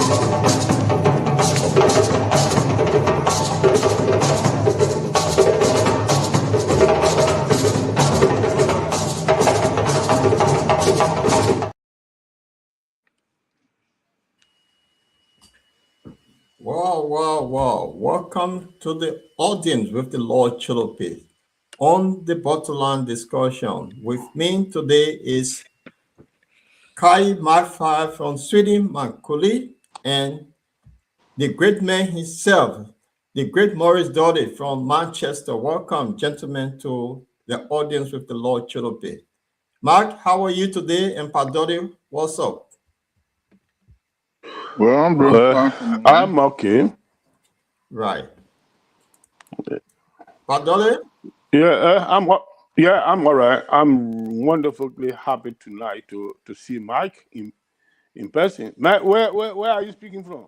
Wow. Welcome to the audience with the Lord Choloply on the Bottom discussion. With me today is Kai Marfa from Sweden, Mankuli, and the great man himself, the great Morris Doty from Manchester. Welcome, gentlemen, to the audience with the Lord Choloply. Mark, how are you today? And Padori, what's up? Well, I'm doing fine for me. I'm okay. Right. Padori? I'm all right. I'm wonderfully happy tonight to see Mike in person. Mike, where are you speaking from?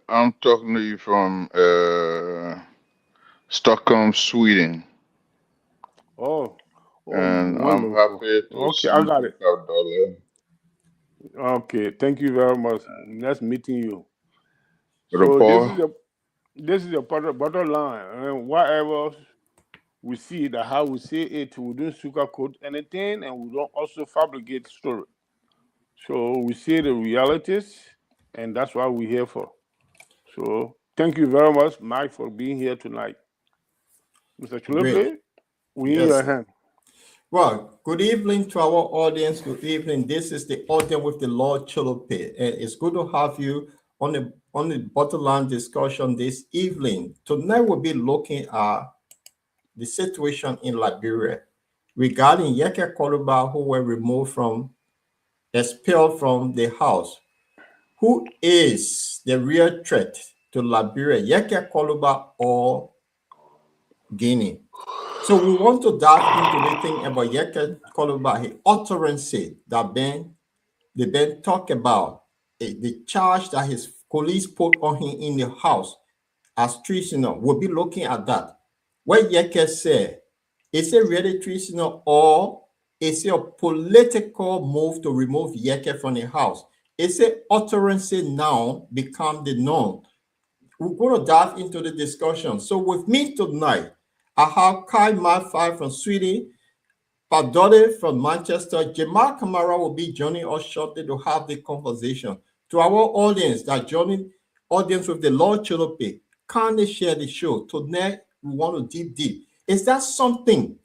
I'm talking to you from Stockholm, Sweden, Oh, and I'm wonderful. happy to Okay, see I got you, it. Dollar. Okay, thank you very much. Nice meeting you. Brother So Paul. this is the bottom line. And whatever we see, that how we say it, we don't sugarcoat anything, and we don't also fabricate story. So we see the realities, and that's what we're here for. So thank you very much, Mike, for being here tonight. Mr. Great. Choloply, we in Yes, your sir. hand. Well, good evening to our audience. Good evening. This is the audience with the Lord Choloply, and it's good to have you on the bottom line discussion this evening. Tonight we'll be looking at the situation in Liberia regarding Yeke Koluba, who were expelled from the house. Who is the real threat to Liberia, Yeke Koluba or Guinea? So we want to dive into the thing about Yeke Koluba, his utterance that they been talk about, the charge that his police put on him in the house as treason. We'll be looking at that. What Yeke said, is it really treason or is it a political move to remove Yeke from the house? Is it utterance now become the norm? We're going to dive into the discussion. So with me tonight, I have Kai Marfa from Sweden, Padole from Manchester. Jamal Kamara will be joining us shortly to have the conversation. To our audience that joining audience with the Lord Cholope, kindly share the show. Tonight, we want to deep. Is that something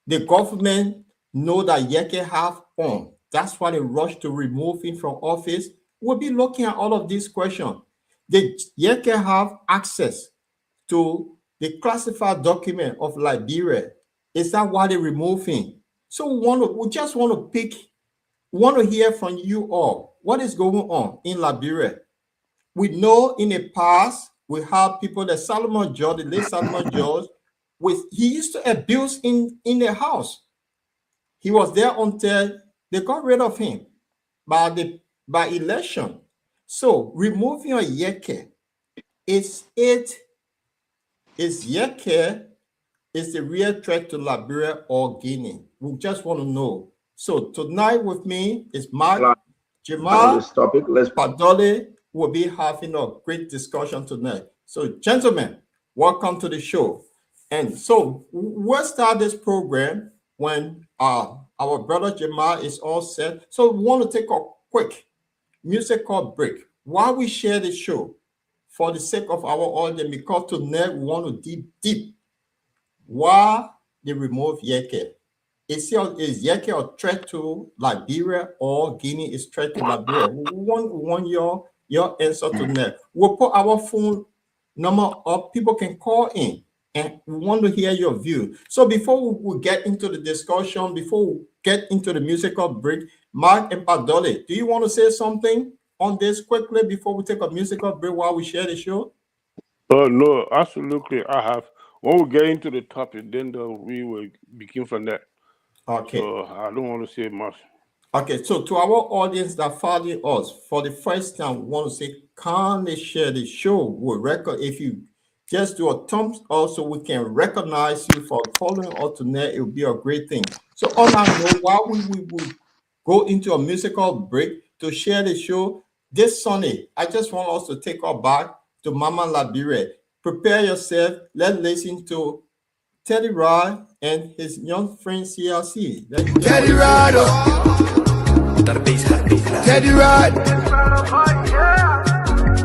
the government know that Yeke have on? That's why they rush to remove him from office. We'll be looking at all of these questions. Did Yeke have access to the classified document of Liberia? Is that why they remove him? So we just want to hear from you all. What is going on in Liberia? We know in the past we have people that Solomon George, the late Solomon George, he used to abuse in the house. He was there until they got rid of him by election. So removing a Yeke, is Yeke is the real threat to Liberia or Guinea? We just want to know. So tonight with me is Mark, Jamal, Padole. Will be having a great discussion tonight. So gentlemen, welcome to the show. And so we'll start this program when our brother Jamal is all set. So we want to take a quick musical break while we share the show for the sake of our audience, because tonight we want to deep why they remove Yeke. Is Yeke a threat to Liberia or Guinea is threat to Liberia? We want your answer to that. We'll put our phone number up. People can call in and we want to hear your view. So before we get into the discussion, before we get into the musical break, Mark and Padole, do you want to say something on this quickly before we take a musical break while we share the show? Oh no, absolutely. I have. When we get into the topic, then we will begin from there. Okay. So I don't want to say much. Okay, so to our audience that follow us for the first time, we want to say, kindly share the show. We'll record if you just do a thumbs up so we can recognize you for following us tonight. It will be a great thing. So on that note, while we will go into a musical break to share the show, this Sunday, I just want us to take our back to Mama Liberia. Prepare yourself. Let's listen to Teddy Rod and his young friend CLC. Teddy Rod, Teddy Rod,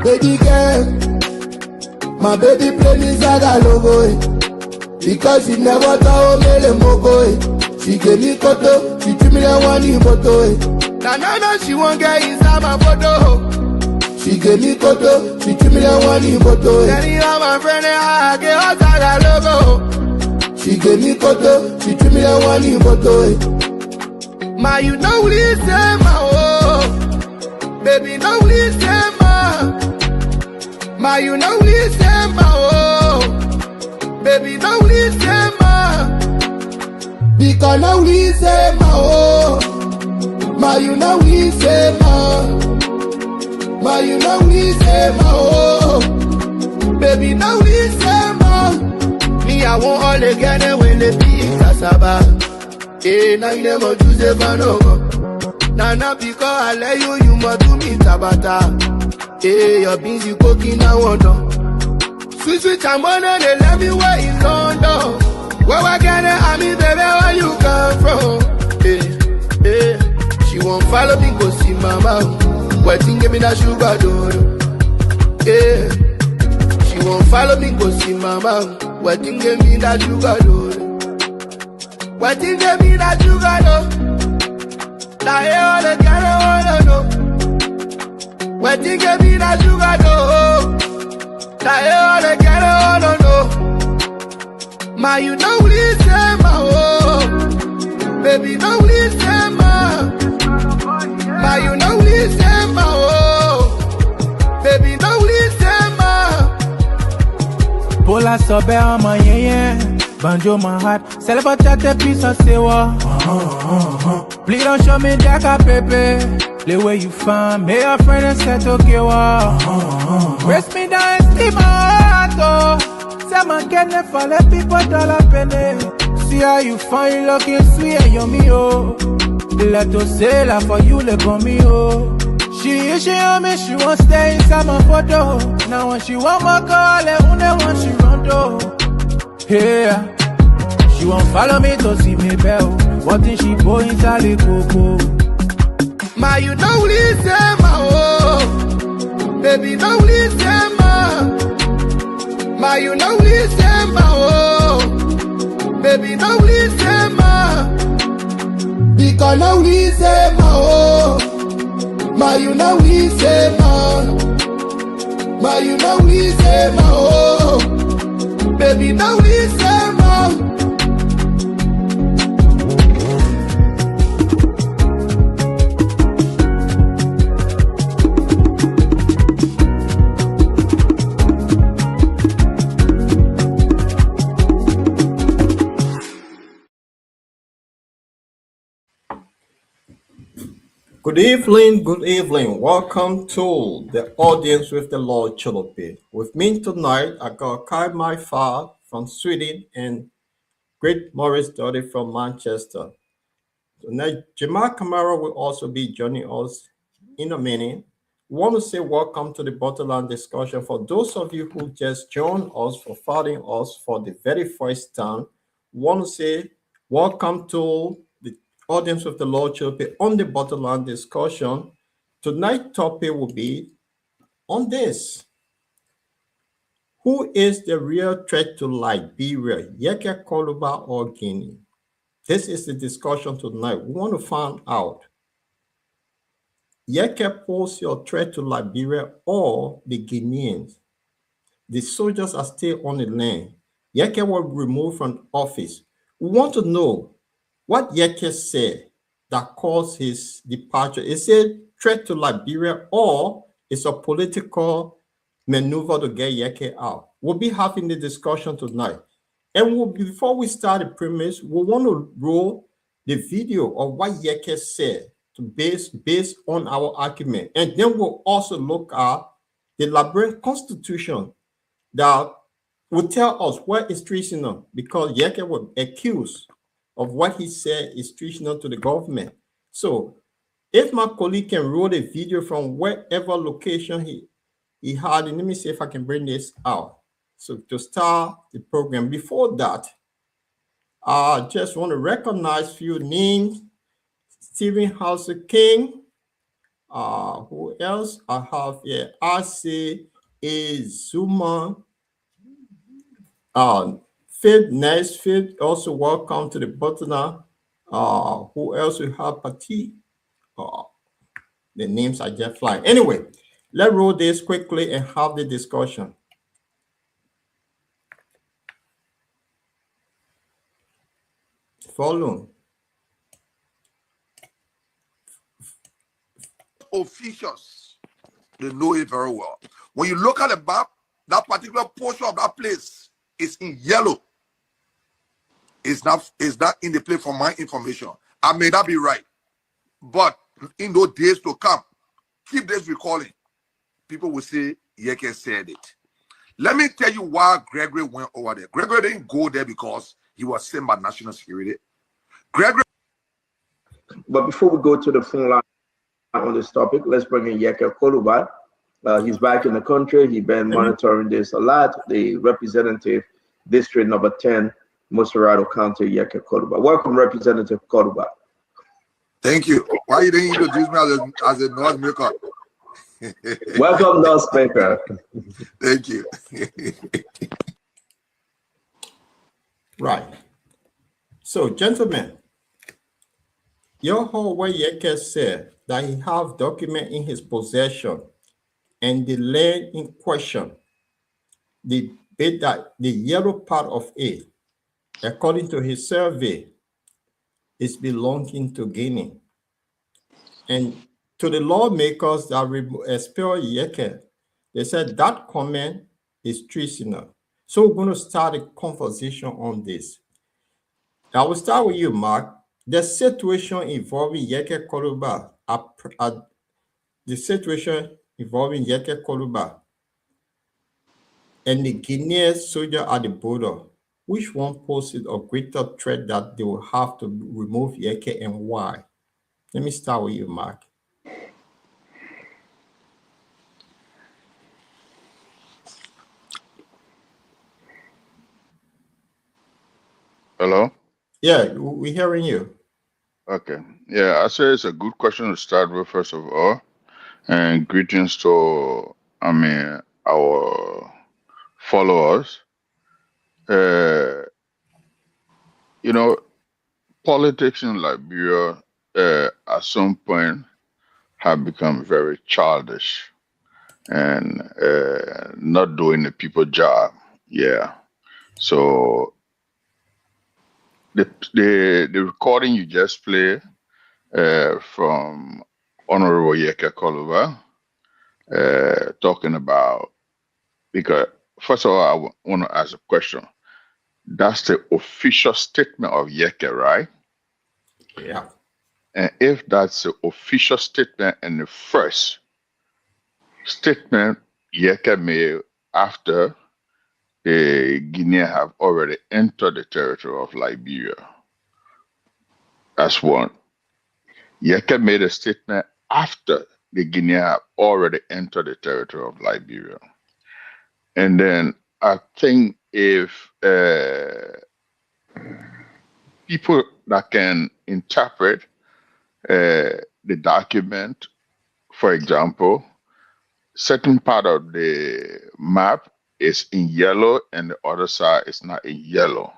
baby girl, my baby play me Zaga logo, because she never told me the mogo. She gave me koto, she treat me like one in photo. Now she won't get inside my photo. She gave me koto, she treat me like one in photo. Teddy Rod, my friend, I get her Zaga logo. She gave me koto, she treat me like one in photo. Ma, you know listen, ma, oh. Baby, no listen, ma. Ma, you know listen, ma, oh. Baby, no listen, ma. Because no listen, ma, oh. Ma, you know listen, ma. Ma, you know listen, ma, oh. Baby, no listen, ma. Me, I want all the girls when they be cassava. Hey, now you never choose a man. Now because I let you must do me tabata. Hey, you're busy cooking now on done. Sweet, I'm gonna they let me wait in London. Where I get it, I mean, baby, where you come from? Hey, she won't follow me, go see mama. Waiting, give me that sugar, door. Hey, she won't follow me, go see mama. Waiting, give me that sugar, door. What thing they mean that you got know? Now here all the girls wanna know. What thing they mean that you got know? Now here all the girls wanna know. Ma, you know listen, ma, oh. Baby, no listen, ma. Ma, you know listen, ma, oh. Baby, no listen, ma. Pull a sobe on my yeah. Banjo my heart, celebrate a piece of sewa. Please don't show me that pepe. The way you find me, your friend and set okay wa. Raise me down and steam my heart, oh. Say my can't for the people dollar penny. See how you find you looking sweet and yummy, oh. Let us say la for you, let on me, oh. She on me, she won't stay inside my photo. Now when she want my call, and when she run though. Yeah, she won't follow me to see me bell. What if she go inside the coco? Ma, you know listen, ma, oh. Baby, no listen, ma. Ma, you know listen, ma, oh. Baby, no listen, ma. Because no listen, ma, oh. Ma, you know listen, ma. Ma, you know listen, ma, oh. Baby, now listen, man. Good evening, good evening. Welcome to the audience with the Lord Choloply. With me tonight, I got Kai My Far from Sweden and Great Morris Doty from Manchester. Tonight, Jamal Kamara will also be joining us in a minute. We want to say welcome to the Bottle discussion. For those of you who just joined us for following us for the very first time, we want to say welcome to the audience with the Lord Chilpe on the Bottle discussion. Tonight's topic will be on this. Who is the real threat to Liberia, Yeke Koluba or Guinea? This is the discussion tonight. We want to find out. Yeke pose your threat to Liberia or the Guineans? The soldiers are still on the land. Yeke was removed from office. We want to know what Yeke said that caused his departure. Is it threat to Liberia or it's a political maneuver to get Yeke out? We'll be having the discussion tonight. And before we start the premise, we want to roll the video of what Yeke said to based on our argument. And then we'll also look at the Liberian constitution that will tell us what is treasonous, because Yeke was accused of what he said is treasonous to the government. So If my colleague can roll a video from wherever location he had, and let me see if I can bring this out. So to start the program, before that, I just want to recognize few names. Stephen House King. Who else I have here? I say Zuma. Faith Nesfield, also welcome to the buttoner. Who else we have? Pati. The names are just flying. Anyway, let's roll this quickly and have the discussion. Follow. Officials, they know it very well. When you look at the map, that particular portion of that place is in yellow. It's not in the play for my information. I may not be right, but in those days to come, keep this recalling. People will say Yeke said it. Let me tell you why Gregory went over there. Gregory didn't go there because he was sent by national security. Gregory. But before we go to the phone line on this topic, let's bring in Yeke Koluba. He's back in the country. He's been monitoring this a lot. The representative, district number 10, Musarado County, Yeke Koluba. Welcome, Representative Koluba. Thank you. Why you didn't introduce me as a noise maker? Welcome, noise maker. Thank you. Right. So, gentlemen, your whole way Yeke said that he have document in his possession and the land in question, the bit that the yellow part of it, according to his survey, is belonging to Guinea. And to the lawmakers that expel Yeke, they said that comment is treasonous. So we're going to start a conversation on this. I will start with you, Mark. The situation involving Yeke Koluba, the situation involving Yeke Koluba and the Guinean soldier at the border, which one poses a greater threat that they will have to remove Yeke and why? Let me start with you, Mark. Hello? Yeah, we're hearing you. Okay. Yeah, I say it's a good question to start with, first of all. And greetings to, our followers. You know, politics in Liberia at some point have become very childish and not doing the people job. Yeah. So the recording you just played from Honorable Yeke Koluba talking about, because first of all, I want to ask a question. That's the official statement of Yeke, right? Yeah. And if that's the official statement and the first statement Yeke made after the Guinea have already entered the territory of Liberia, that's one. Yeke made a statement after the Guinea have already entered the territory of Liberia. And then I think if people that can interpret the document, for example, certain part of the map is in yellow and the other side is not in yellow.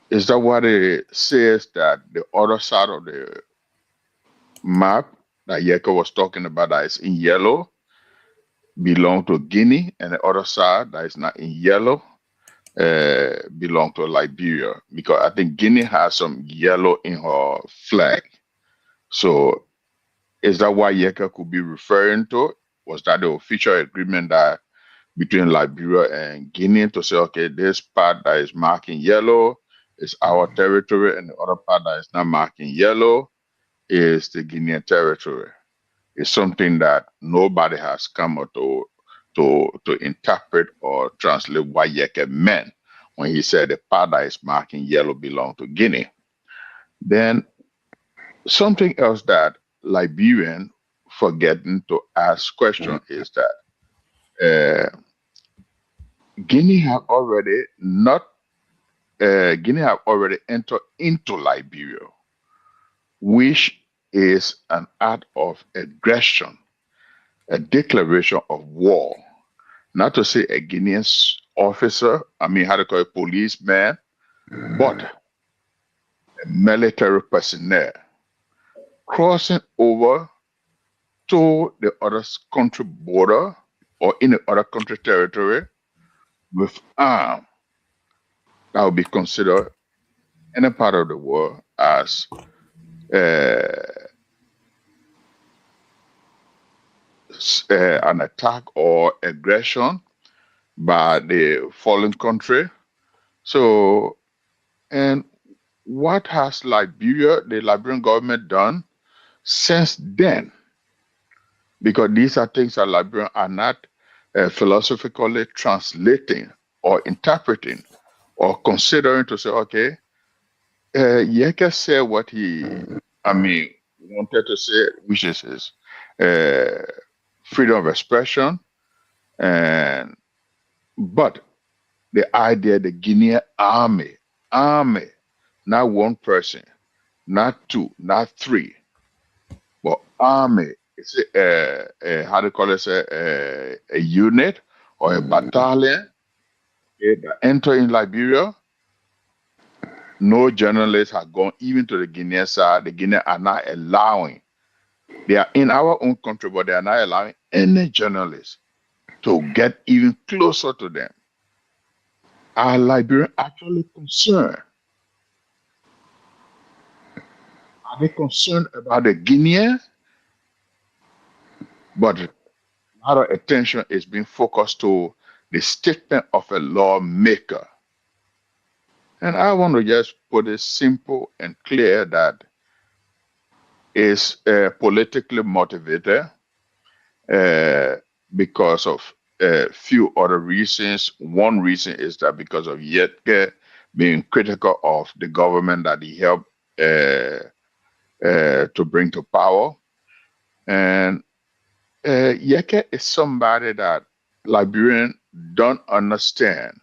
Is that what it says, that the other side of the map that Yeke was talking about that is in yellow belong to Guinea, and the other side that is not in yellow belong to Liberia? Because I think Guinea has some yellow in her flag. So is that what Yeke could be referring to? Was that the official agreement that between Liberia and Guinea to say, okay, this part that is marked in yellow is our territory, and the other part that is not marked in yellow is the Guinean territory? It's something that nobody has come out to interpret or translate what Yeke meant when he said the part that is marked in yellow belong to Guinea. Then Something else that Liberian forgetting to ask question is that Guinea have already not Guinea have already entered into Liberia, which is an act of aggression, a declaration of war. Not to say a Guinean officer, I mean, how to call it, policeman, but a military personnel crossing over to the other country border or in the other country territory with arms that would be considered in a part of the world as an attack or aggression by the fallen country. So, and what has the Liberian government done since then? Because these are things that Liberians are not philosophically translating or interpreting or considering to say, okay, Yeke said what wanted to say, which is his uh, freedom of expression, and but the idea the Guinean army, not one person, not two, not three, but army. It's how do you call it? A unit or a battalion that enter in Liberia. No journalists have gone even to the Guinean side. The Guinean are not allowing. They are in our own country, but they are not allowing any journalists to get even closer to them. Are Liberians actually concerned? Are they concerned about the Guinean? But a lot of attention is being focused to the statement of a lawmaker. And I want to just put it simple and clear that it's politically motivated because of a few other reasons. One reason is that because of Yetke being critical of the government that he helped to bring to power. And Yeke is somebody that Liberians don't understand,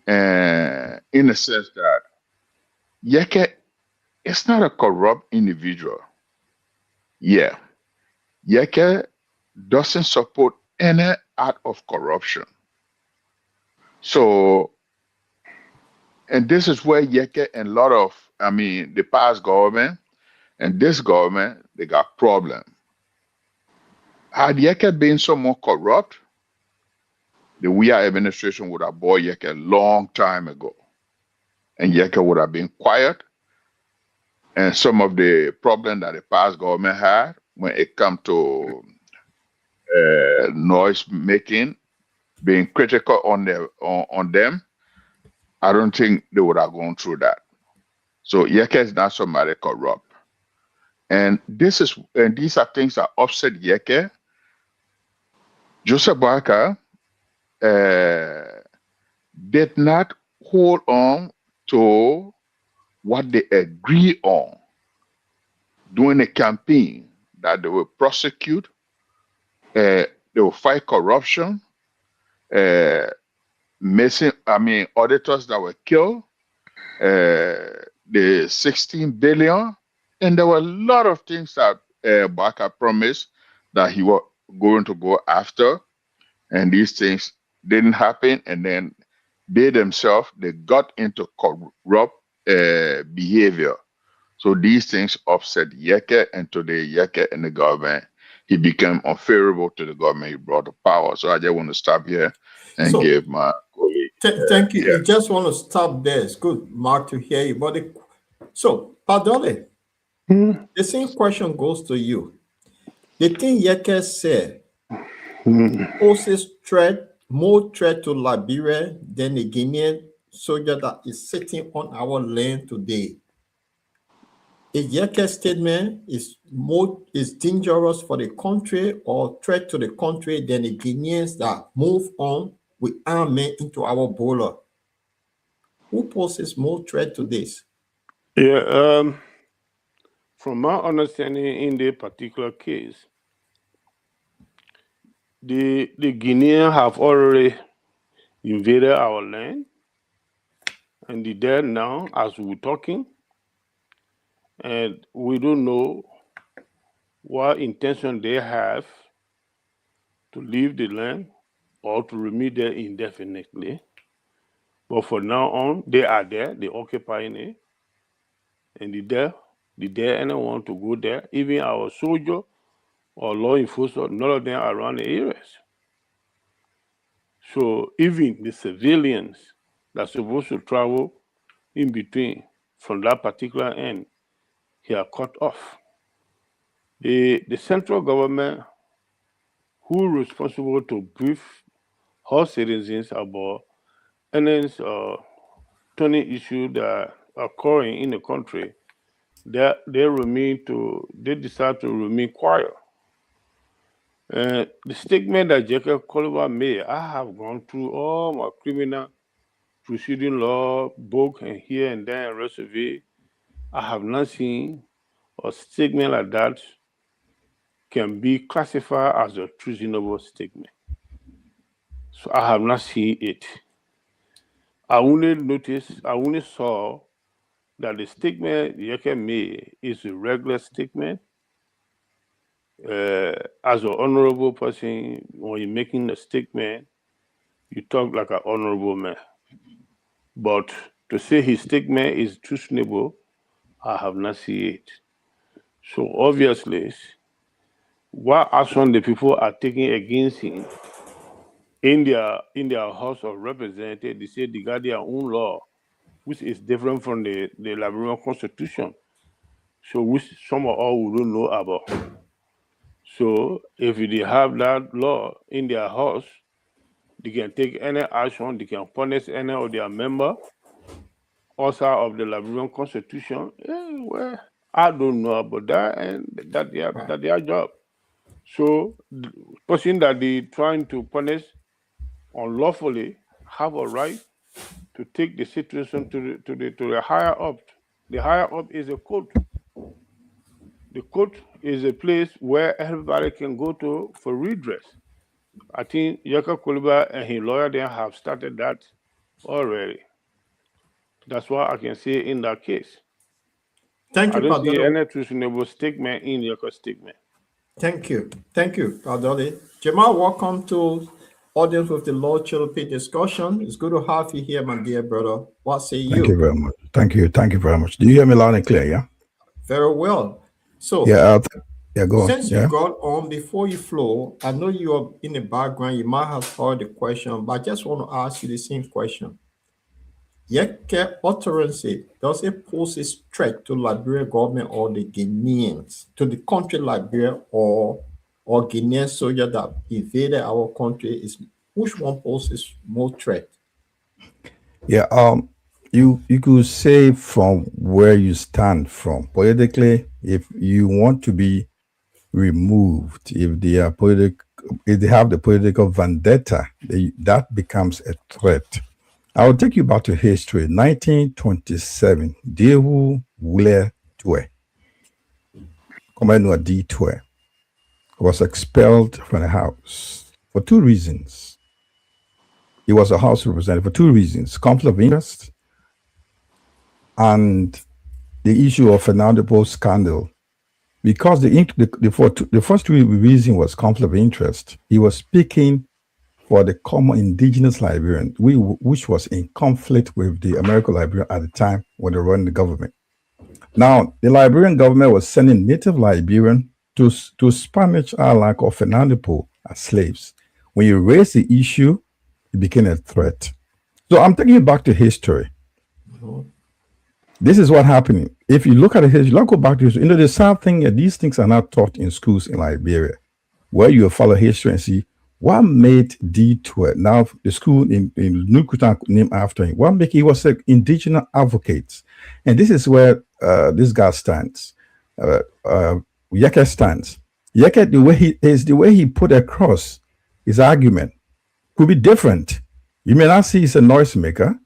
in the sense that Yeke is not a corrupt individual. Yeah, Yeke doesn't support any act of corruption. So, and this is where Yeke and a lot of, the past government and this government, they got problem. Had Yeke been so more corrupt, the WIA administration would have bought Yeke a long time ago. And Yeke would have been quiet. And some of the problem that the past government had when it come to noise making, being critical on them, I don't think they would have gone through that. So Yeke is not somebody corrupt. And these are things that upset Yeke. Joseph Barker did not hold on to what they agree on during the campaign, that they will prosecute, they will fight corruption, auditors that were killed, the 16 billion, and there were a lot of things that Barker promised that he was going to go after, and these things didn't happen, and then they themselves, they got into corrupt behavior. So these things upset Yeke, and today Yeke and the government, he became unfavorable to the government he brought to power. So I just want to stop here and So give my colleague. thank you. You just want to stop there. It's good, Mark, to hear you. But so, Padole, the same question goes to you. The thing Yeke said poses more threat to Liberia than the Guinean soldier that is sitting on our land today. Is Yeke's statement is dangerous for the country or threat to the country than the Guineans that move on with armed men into our border? Who poses more threat to this? Yeah. from my understanding in the particular case, the Guineans have already invaded our land, and they're there now as we're talking, and we don't know what intention they have to leave the land or to remain there indefinitely. But for now on, they are there, they're occupying it, and they dare anyone to go there, even our soldier or law enforcement, none of them are around the areas. So even the civilians that are supposed to travel in between from that particular end, they are cut off. The central government, who is responsible to brief all citizens about any turning issue that are occurring in the country, they decide to remain quiet. The statement that Jacob Choloply made, I have gone through all my criminal proceeding law book and here and there and rest of it. I have not seen a statement like that can be classified as a treasonable statement. So I have not seen it. I only saw that the statement Jacob made is a regular statement. As an honorable person, when you're making a statement, you talk like an honorable man. But to say his statement is treasonable, I have not seen it. So obviously, what action the people are taking against him in their House of Representatives, they say they got their own law, which is different from the Liberian Constitution. So which some of all we don't know about. So if they have that law in their house, they can take any action, they can punish any of their member outside of the Liberian Constitution. Well, I don't know about that, and that's their job. So the person that they trying to punish unlawfully have a right to take the situation to the higher up. The higher up is a court. The court is a place where everybody can go to for redress. I think Jacob Choloply and his lawyer then have started that already. That's what I can say in that case. Thank I you, don't see Padolo. any treasonable statement in Jacob's statement. Thank you, Padoli. Jamal, welcome to Audience with the Lord Choloply discussion. It's good to have you here, my dear brother. What say you? Thank you very much. Thank you very much. Do you hear me loud and clear? Yeah. Very well. So Go on. Since you got on before you flow, I know you are in the background. You might have heard the question, but I just want to ask you the same question. Yeke utterance, does it pose a threat to Liberian government or the Guineans, to the country Liberia or Guinean soldier that invaded our country? Which one poses more threat? Yeah. You could say from where you stand from politically, if you want to be removed, if they have the political vendetta, that becomes a threat. I will take you back to history. 1927, Dehu Wule Tue, Commander D. Tue, was expelled from the House for two reasons. He was a House representative for two reasons: conflict of interest and the issue of Fernando Post scandal. Because the first reason was conflict of interest. He was speaking for the common indigenous Liberian, which was in conflict with the American Liberian at the time when they were running the government. Now, the Liberian government was sending native Liberian to Spanish island called Fernando Po as slaves. When you raise the issue, it became a threat. So I'm taking you back to history. This is what happened. If you look at the history, let's go back to history. The sad thing, these things are not taught in schools in Liberia, where you follow history and see what made D2, now the school in Nukutan named after him, he was an indigenous advocate. And this is where this guy stands. Yeke stands. Yeke, the way he put across his argument could be different. You may not see he's a noisemaker,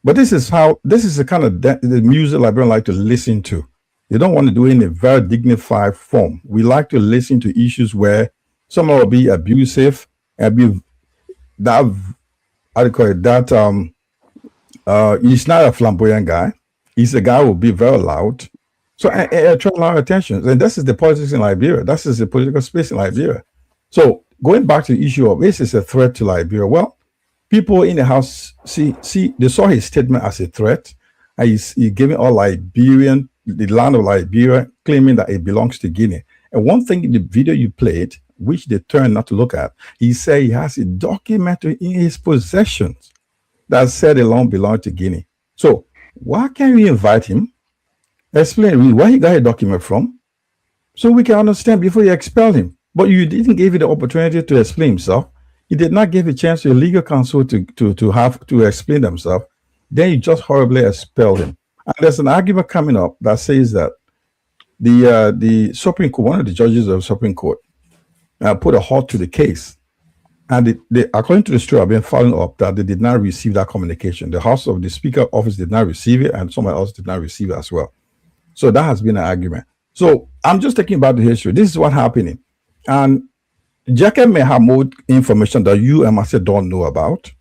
but this is the kind of the music Liberians like to listen to. They don't want to do it in a very dignified form. We like to listen to issues where someone will be abusive and be that, how do you call it, that he's not a flamboyant guy. He's a guy who will be very loud. So attract a lot of attention. And this is the politics in Liberia. This is the political space in Liberia. So going back to the issue of this is a threat to Liberia. Well, people in the house see they saw his statement as a threat. And he's giving all Liberian, the land of Liberia, claiming that it belongs to Guinea. And one thing in the video you played, which they turned not to look at, he said he has a document in his possessions that said the land belonged to Guinea. So why can't we invite him? Explain where he got a document from, so we can understand before you expel him. But you didn't give him the opportunity to explain himself. You did not give a chance to your legal counsel to have to explain themselves. Then you just horribly expelled him. And there's an argument coming up that says that the Supreme Court, one of the judges of the Supreme Court, put a halt to the case. And according to the story I've been following up, that they did not receive that communication. The House of the Speaker office did not receive it, and someone else did not receive it as well. So that has been an argument. So I'm just talking about the history. This is what happening. And Jacob may have more information that you and myself don't know about.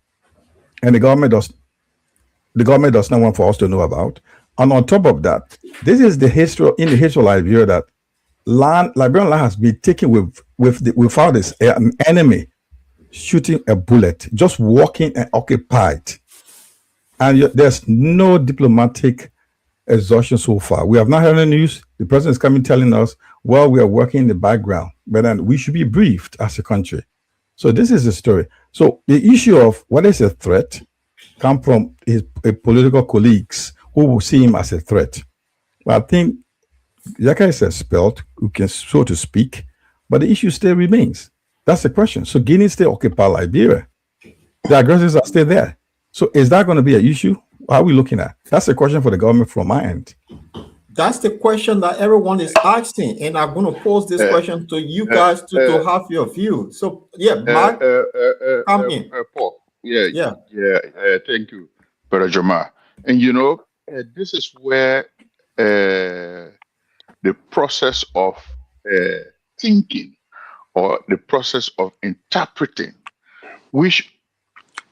And the government does not want for us to know about. And on top of that, this is the history in the history of Liberia, that Liberian land has been taken without an enemy shooting a bullet, just walking and occupied. And there's no diplomatic exhaustion so far. We have not heard any news. The president is coming telling us, well, we are working in the background, but then we should be briefed as a country. So this is the story. So the issue of what is a threat come from his political colleagues who will see him as a threat. But I think Yaka is expelled, who can, so to speak, but the issue still remains. That's the question. So Guinea still occupy Liberia. The aggressors are still there. So is that going to be an issue? How are we looking at? That's a question for the government from my end. That's the question that everyone is asking, and I'm going to pose this question to you guys to have your view. So, yeah, Mark, come in. Paul, thank you, Brother Jama. And this is where the process of thinking or the process of interpreting, which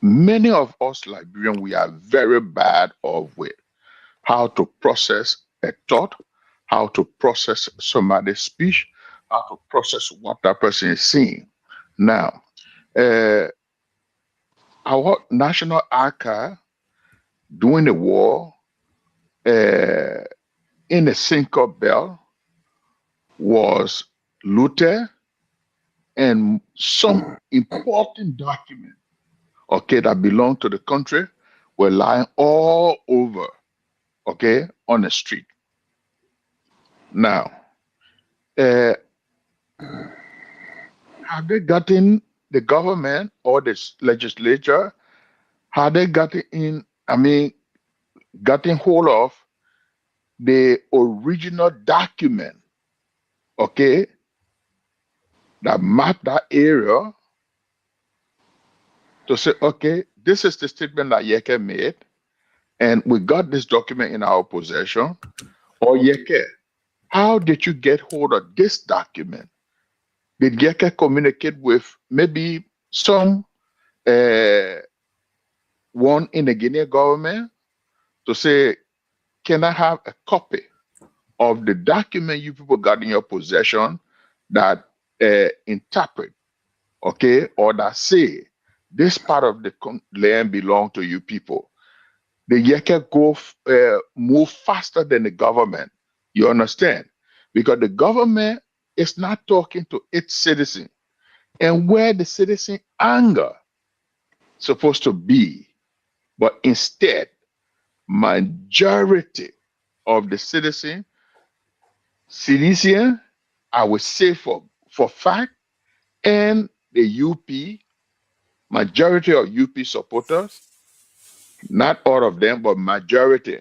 many of us Liberians, we are very bad of with how to process a thought, how to process somebody's speech, how to process what that person is saying. Now, our National Archive during the war in the Cinco Bell was looted, and some important documents, that belong to the country were lying all over, on the street. Now, have they gotten the government or the legislature, have they gotten hold of the original document, that map that area to say, this is the statement that Yeke made, and we got this document in our possession. Or Yeke, how did you get hold of this document? Did Yeke communicate with maybe some one in the Guinean government to say, can I have a copy of the document you people got in your possession that interpret, or that say this part of the land belong to you people? The Yeke go move faster than the government. You understand? Because the government is not talking to its citizen, and where the citizen anger supposed to be, but instead, majority of the citizen, I would say for fact, and the UP, majority of UP supporters, not all of them, but majority,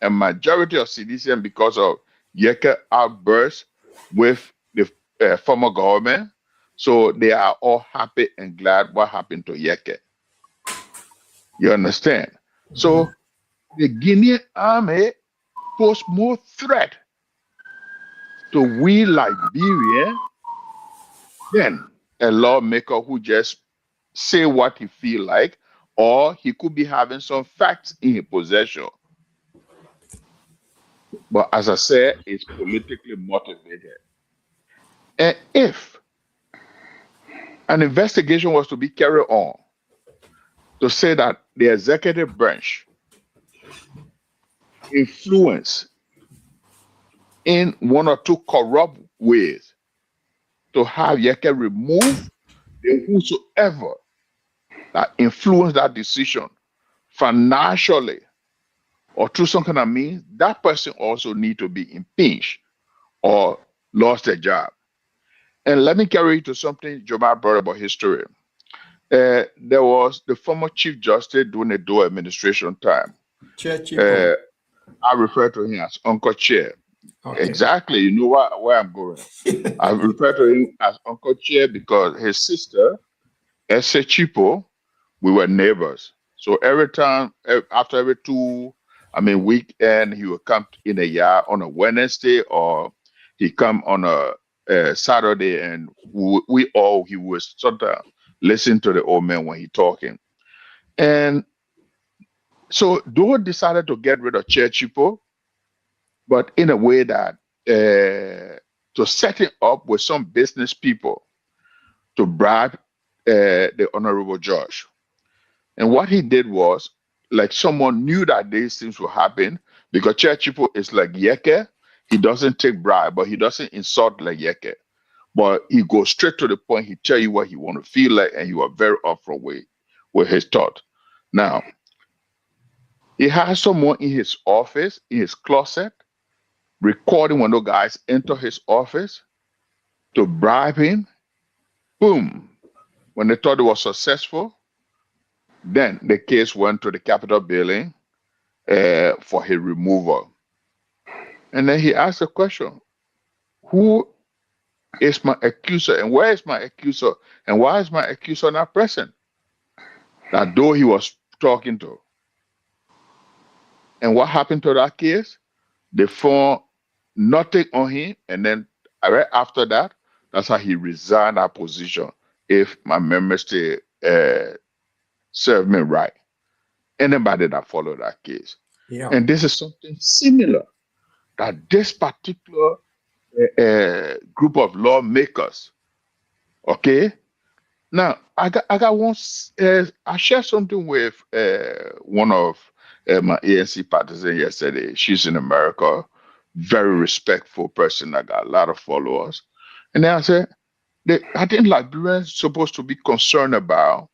and majority of citizens, because of Yeke outbursts with the former government, so they are all happy and glad what happened to Yeke. You understand? So the Guinean army posed more threat to we Liberian than a lawmaker who just say what he feel like, or he could be having some facts in his possession. But as I said, it's politically motivated. And if an investigation was to be carried on to say that the executive branch influence in one or two corrupt ways to have Yeke remove the whosoever that influenced that decision financially or through some kind of means, that person also need to be impeached or lost their job. And let me carry you to something Jamal brought about history. There was the former Chief Justice during the Doe administration time. Chipo. I refer to him as Uncle Chair. Okay. Exactly, you know where I'm going. I refer to him as Uncle Chair because his sister, Ese Chipo, we were neighbors. So every time, after every weekend, he would come in a yard on a Wednesday or he come on a Saturday, and he was sometimes listen to the old man when he talking. And so Doe decided to get rid of Chair Chipo, but in a way that to set it up with some business people to bribe the honorable judge. And what he did was, like someone knew that these things will happen because Chair Chipo is like Yeke. He doesn't take bribe, but he doesn't insult like Yeke. But he goes straight to the point. He tell you what he want to feel like, and you are very upfront with his thought. Now, he has someone in his office, in his closet, recording when those guys enter his office to bribe him. Boom. When they thought it was successful, then the case went to the Capitol building for his removal. And then he asked the question, who is my accuser and where is my accuser and why is my accuser not present? That though he was talking to. And what happened to that case? They found nothing on him, and then right after that, that's how he resigned that position, if my memory still serve me right. Anybody that followed that case. Yeah. And this is something similar that this particular group of lawmakers, okay? Now, I got one, I shared something with one of my ANC partisans yesterday. She's in America, very respectful person. I got a lot of followers. And then I said, I think Liberians supposed to be concerned about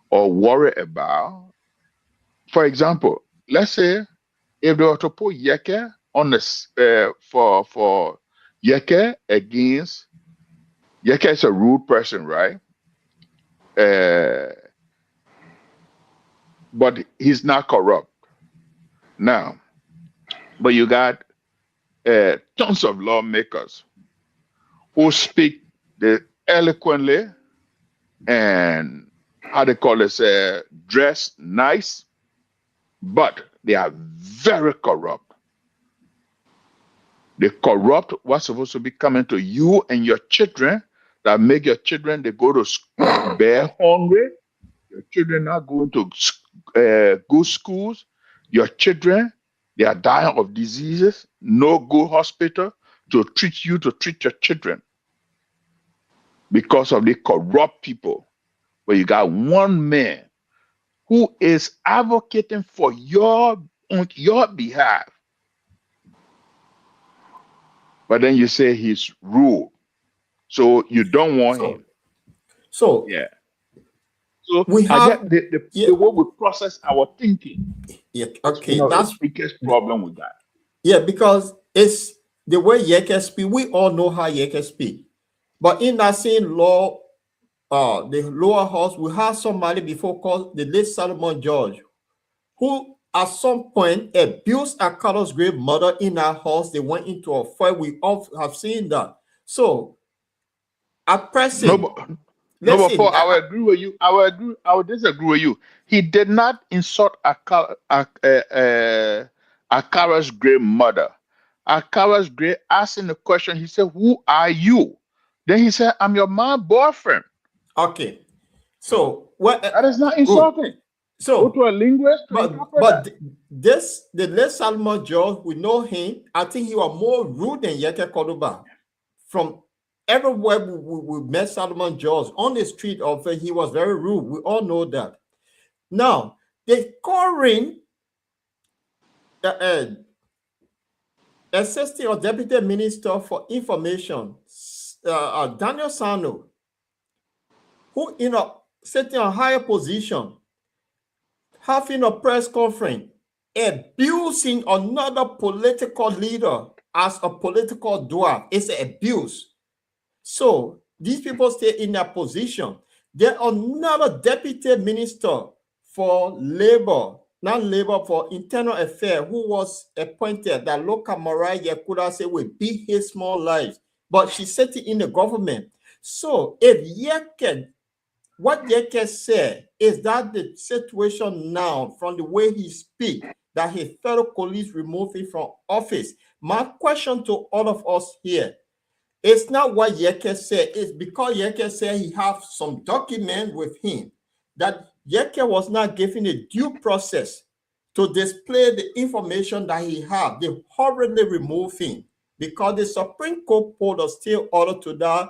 or worry about. For example, let's say if they were to put Yeke on this for Yeke against Yeke is a rude person, right? But he's not corrupt. Now, but you got tons of lawmakers who speak eloquently and how they call it, dress nice, but they are very corrupt. They corrupt what's supposed to be coming to you and your children, that make your children, they go to bare hungry. Your children not going to good schools. Your children, they are dying of diseases. No good hospital to treat you, to treat your children. Because of the corrupt people. Where you got one man who is advocating for on your behalf. But then you say he's rude. So you don't want him. So yeah. So we have the way we process our thinking. Yeah, okay. That's the biggest problem with that. Yeah, because it's the way Yeke speak. We all know how Yeke speak. But in that same law, the lower house, we have somebody before called the late Solomon George, who at some point abused a Carlos Gray mother in our house. They went into a fight. We all have seen that. So at present, No, but Paul, I will agree with you. I will disagree with you. He did not insult a Carlos Gray mother. Akawa's Gray asked him the question. He said, "Who are you?" Then he said, "I'm your my boyfriend." Okay. So what? That is not Good. insulting. Go So, to a linguist to but interpret that. the late Salomon George, we know him. I think he was more rude than Yeke Koduba. From everywhere we met Salomon George on the street of he was very rude. We all know that. Now the current assistant or deputy minister for information, Daniel Sano, who sitting on higher position, having a press conference, abusing another political leader as a political dwarf. It's an abuse. So these people stay in their position. There another deputy minister for labor, not labor, for internal affairs, who was appointed that local Mariah Yakuda say will be his small lives, but she's sitting in the government. So if Yeke, what Yeke said is that the situation now, from the way he speaks, that his fellow colleagues removed him from office. My question to all of us here, it's not what Yeke said. It's because Yeke said he have some document with him that Yeke was not given a due process to display the information that he had. They hurriedly removed him because the Supreme Court put a stay order to that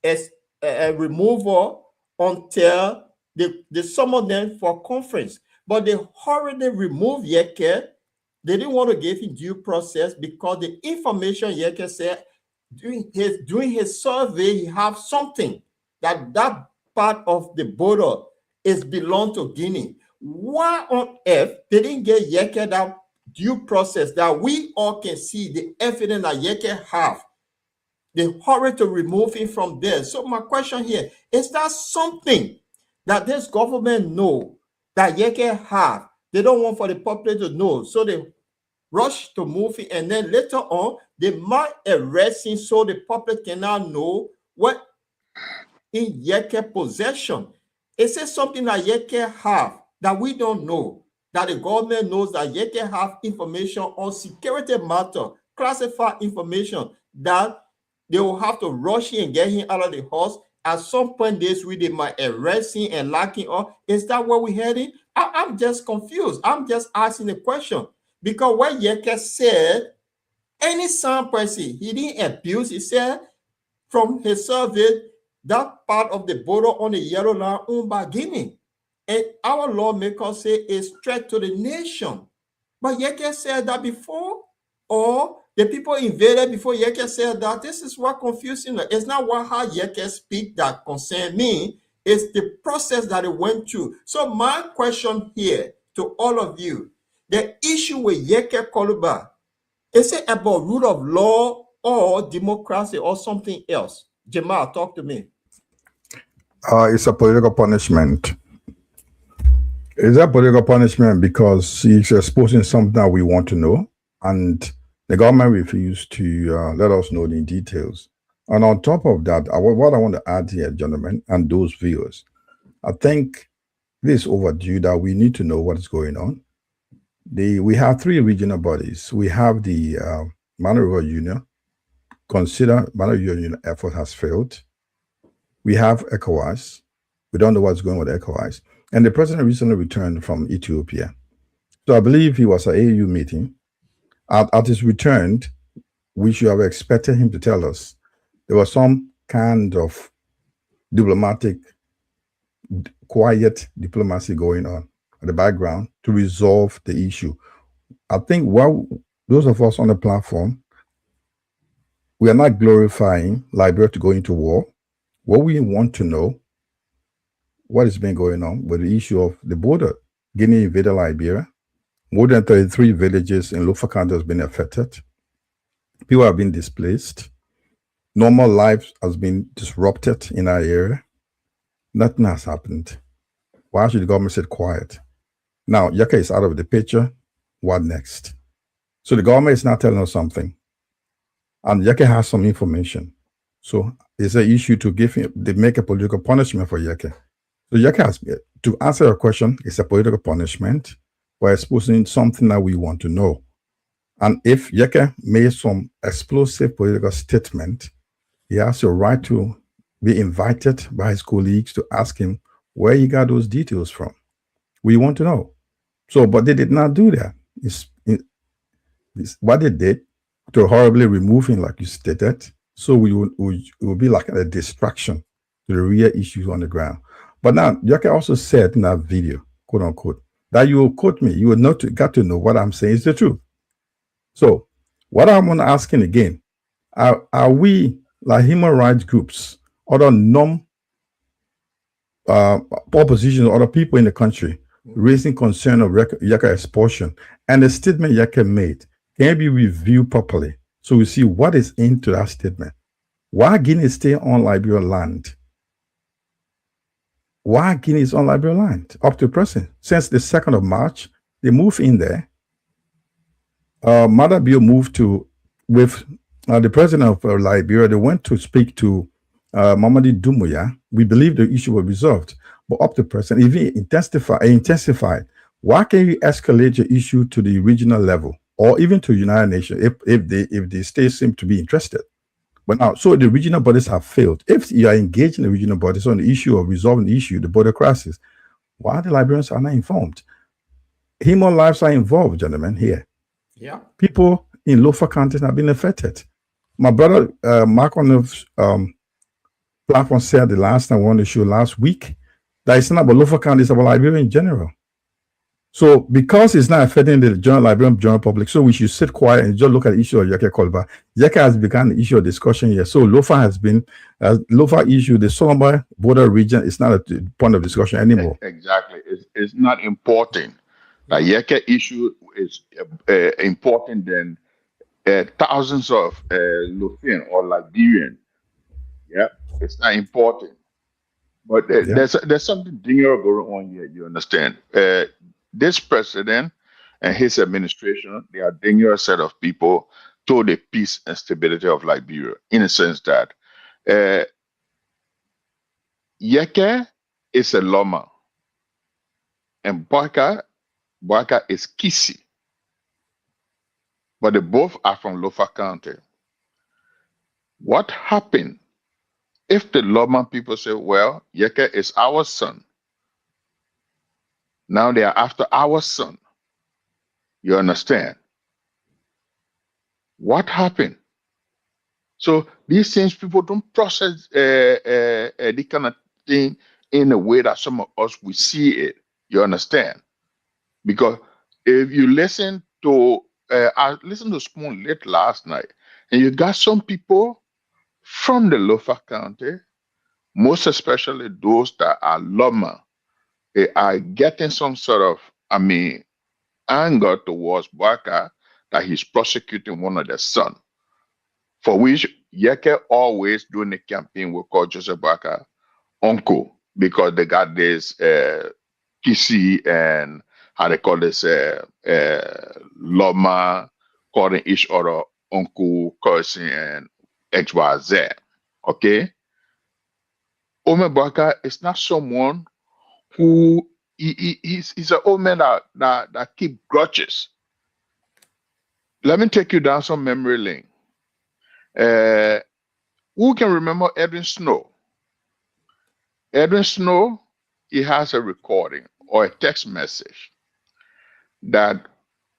as a removal until they summoned them for conference. But they hurriedly removed Yeke. They didn't want to give him due process because the information Yeke said during his survey, he have something that part of the border is belong to Guinea. Why on earth they didn't get Yeke that due process that we all can see the evidence that Yeke have? They hurry to remove him from there. So my question here, is that something that this government know that Yeke have? They don't want for the public to know. So they rush to move him, and then later on, they might arrest him so the public cannot know what in Yeke possession. Is it something that Yeke have that we don't know, that the government knows that Yeke have information on security matter, classified information, that they will have to rush him and get him out of the house? At some point this week, they might arrest him and lock him up. Is that where we're heading? I'm just confused. I'm just asking the question. Because what Yeke said, any some person, he didn't abuse. He said from his survey, that part of the border on the yellow line owned by Guinea. And our lawmakers say it's threat to the nation. But Yeke said that before, or the people invaded before Yeke said that. This is what confusing. It's not how Yeke speak that concern me. It's the process that it went through. So my question here to all of you, the issue with Yeke Koluba, is it about rule of law or democracy or something else? Jamal, talk to me. It's a political punishment. It's a political punishment because he's exposing something that we want to know, and the government refused to let us know the details. And on top of that, what I want to add here, gentlemen, and those viewers, I think this is overdue that we need to know what is going on. We have three regional bodies. We have the Mano River Union. Consider Mano River Union effort has failed. We have ECOWAS. We don't know what's going on with ECOWAS. And the president recently returned from Ethiopia. So I believe he was at AU meeting. At his return, we should have expected him to tell us there was some kind of diplomatic, quiet diplomacy going on in the background to resolve the issue. I think those of us on the platform, we are not glorifying Liberia to go into war. What we want to know, what has been going on with the issue of the border. Guinea invaded Liberia. More than 33 villages in Lofa County has been affected. People have been displaced. Normal life has been disrupted in our area. Nothing has happened. Why should the government sit quiet? Now, Yeke is out of the picture. What next? So the government is not telling us something. And Yeke has some information. So it's an issue to give him, they make a political punishment for Yeke. So Yeke has, to answer your question, it's a political punishment. We're exposing something that we want to know. And if Yeke made some explosive political statement, he has the right to be invited by his colleagues to ask him where he got those details from. We want to know. So, but they did not do that. What they did to horribly remove him, like you stated, so it would be like a distraction to the real issues on the ground. But now, Yeke also said in that video, quote unquote, that you will quote me, you will not got to know what I'm saying is the truth. So, what I'm asking again, are we like human rights groups, other non opposition, other people in the country raising concern of Yaka expulsion and the statement Yaka made can be reviewed properly so we see what is into that statement? Why Guinea stay on Liberian land? Why Guinea is on Liberian land up to present? Since the 2nd of March, they moved in there. Mother Bill moved to with the president of Liberia. They went to speak to Mamadi Doumbouya. We believe the issue was resolved, but up to present, if it intensified, why can't you escalate your issue to the regional level or even to United Nations if the states seem to be interested? But now, so the regional bodies have failed. If you are engaged in the regional bodies on the issue of resolving the issue, the border crisis, why the Liberians are not informed? Human lives are involved, gentlemen, here. Yeah. People in lower counties have been affected. My brother Mark on the platform said the last time we on the show last week that it's not about lower counties, it's about Liberia in general. So because it's not affecting the Liberian general public, so we should sit quiet and just look at the issue of Yeke Kolba. Yeke has become the issue of discussion here. So Lofa has been Lofa issue, the Solomon border region is not a point of discussion anymore. Exactly. It's not important. The Yeke issue is important than thousands of Lufian or Liberian. Yeah, it's not important. But there's something dinner going on here. You understand? This president and his administration, they are dangerous set of people to the peace and stability of Liberia. In a sense that Yeke is a Loma, and Baka is Kisi, but they both are from Lofa County. What happened if the Loma people say, "Well, Yeke is our son"? Now they are after our son. You understand? What happened? So these things people don't process the kind of thing in a way that some of us we see it. You understand? Because if you listen to, I listened to Spoon late last night, and you got some people from the Lofa County, most especially those that are Loma, they are getting some sort of, anger towards Baka that he's prosecuting one of their son, for which Yeke always during the campaign will call Joseph Baka uncle because they got this PC and how they call this Loma calling each other uncle, cousin, and XYZ. Okay? Ome Baka is not someone who he's an old man that keep grudges. Let me take you down some memory lane. Who can remember Edwin Snow? Edwin Snow, he has a recording or a text message that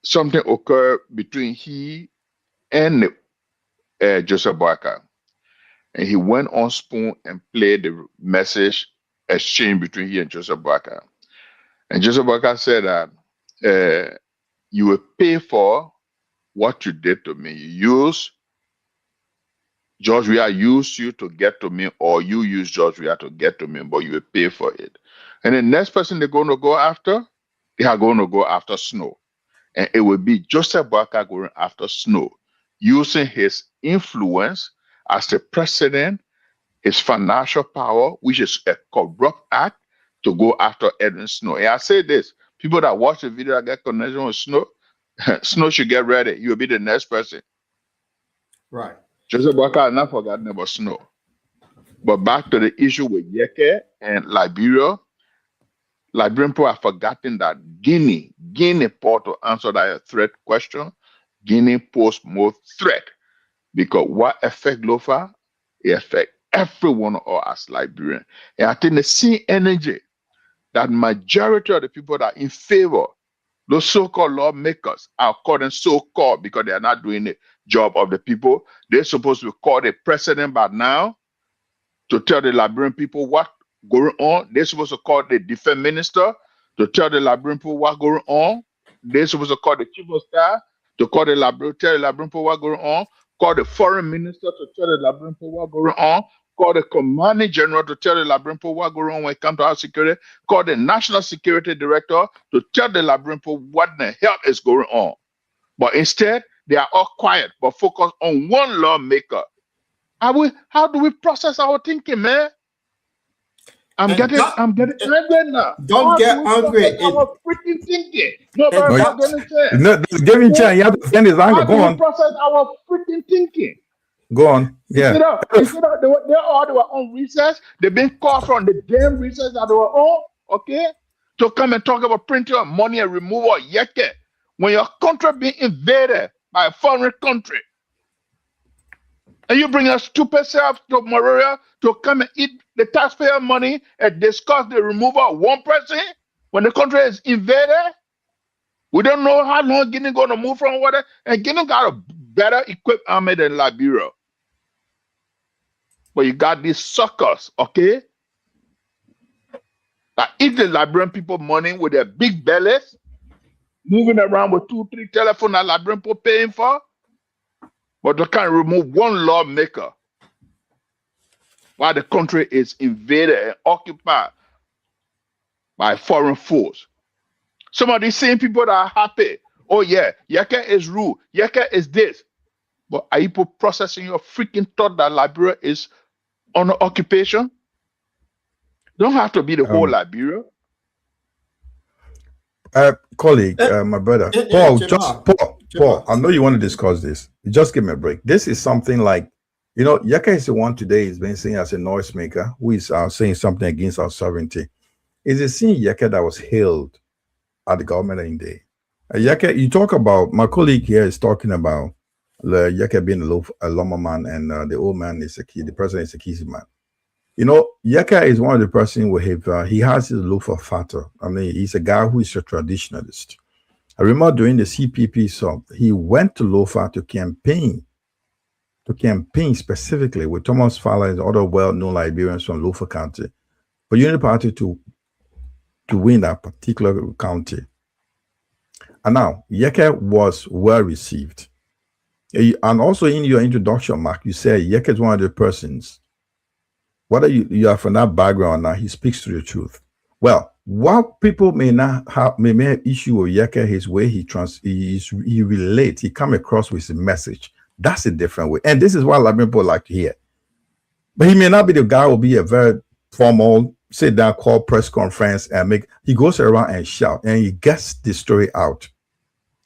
something occurred between he and Joseph Barker. And he went on Spoon and played the message exchange between he and Joseph Barker. And Joseph Barker said that you will pay for what you did to me. You use George Weah used you to get to me, or you use George Weah to get to me, but you will pay for it. And the next person they're going to go after, they are going to go after Snow. And it will be Joseph Barker going after Snow, using his influence as the president, his financial power, which is a corrupt act, to go after Edwin Snow. And I say this, people that watch the video that get connection with Snow, Snow should get ready. You'll be the next person. Right. Joseph Barker has not forgotten about Snow. But back to the issue with Yeke and Liberia, Liberian people have forgotten that Guinea port to answer that threat question Guinea pose more threat because what affect Lofa, it affect every one of us as Liberians. And I think the same energy that majority of the people that are in favor, those so-called lawmakers are called them so-called because they are not doing the job of the people. They're supposed to call the president by now to tell the Liberian people what going on. They're supposed to call the defense minister to tell the Liberian people what going on. They're supposed to call the chief of staff to call tell the Liberian people what going on. Call the foreign minister to tell the Liberian people what going on. Call the commanding general to tell the Liberian people what going on when it comes to our security. Call the national security director to tell the Liberian people what the hell is going on. But instead, they are all quiet but focus on one lawmaker. How do we process our thinking, man? I'm getting angry now. Don't get angry. Our freaking thinking. Nobody's not getting a chance. No, give him a chance. You have to defend his anger. How Go do on. we process our freaking thinking? Go on. Yeah. Instead of they were on recess. They've been called from the damn recess that they were on, okay? To come and talk about printing of money and removal of yeke. When your country being invaded by a foreign country. And you bring a stupid self to Moria to come and eat the taxpayer money and discuss the removal of one person when the country is invaded? We don't know how long Guinea going to move from water. And Guinea got a better equipped army than Liberia. But you got these suckers, okay? That eat the Liberian people money with their big bellies, moving around with 2-3 telephones that Liberian people paying for. But they can't remove one lawmaker while the country is invaded and occupied by foreign force. Some of these same people that are happy, oh yeah, Yeke is rule, Yeke is this. But are you processing your freaking thought that Liberia is under occupation? Don't have to be the whole Liberia. Colleague, my brother, Paul, I know you want to discuss this. Just give me a break. This is something like, Yeka is the one today is being seen as a noisemaker who is saying something against our sovereignty. Is it seeing Yeka that was hailed at the government in day? Yeka, you talk about, my colleague here is talking about Yeka being a lumberman and the old man is the president is a Kisi man. Yeka is one of the person who he has his love for fata. I mean, he's a guy who is a traditionalist. I remember during the CPP song, he went to Lofa to campaign specifically with Thomas Fowler and other well-known Liberians from Lofa County for Unity Party to win that particular county. And now, Yeke was well received. And also in your introduction, Mark, you said Yeke is one of the persons, whether you are from that background now, he speaks to the truth. Well, what people may not have, may have issue with Yeke, his way he relates, he come across with his message. That's a different way. And this is what a lot of people like to hear. But he may not be the guy who will be a very formal, sit down, call press conference and he goes around and shout and he gets the story out.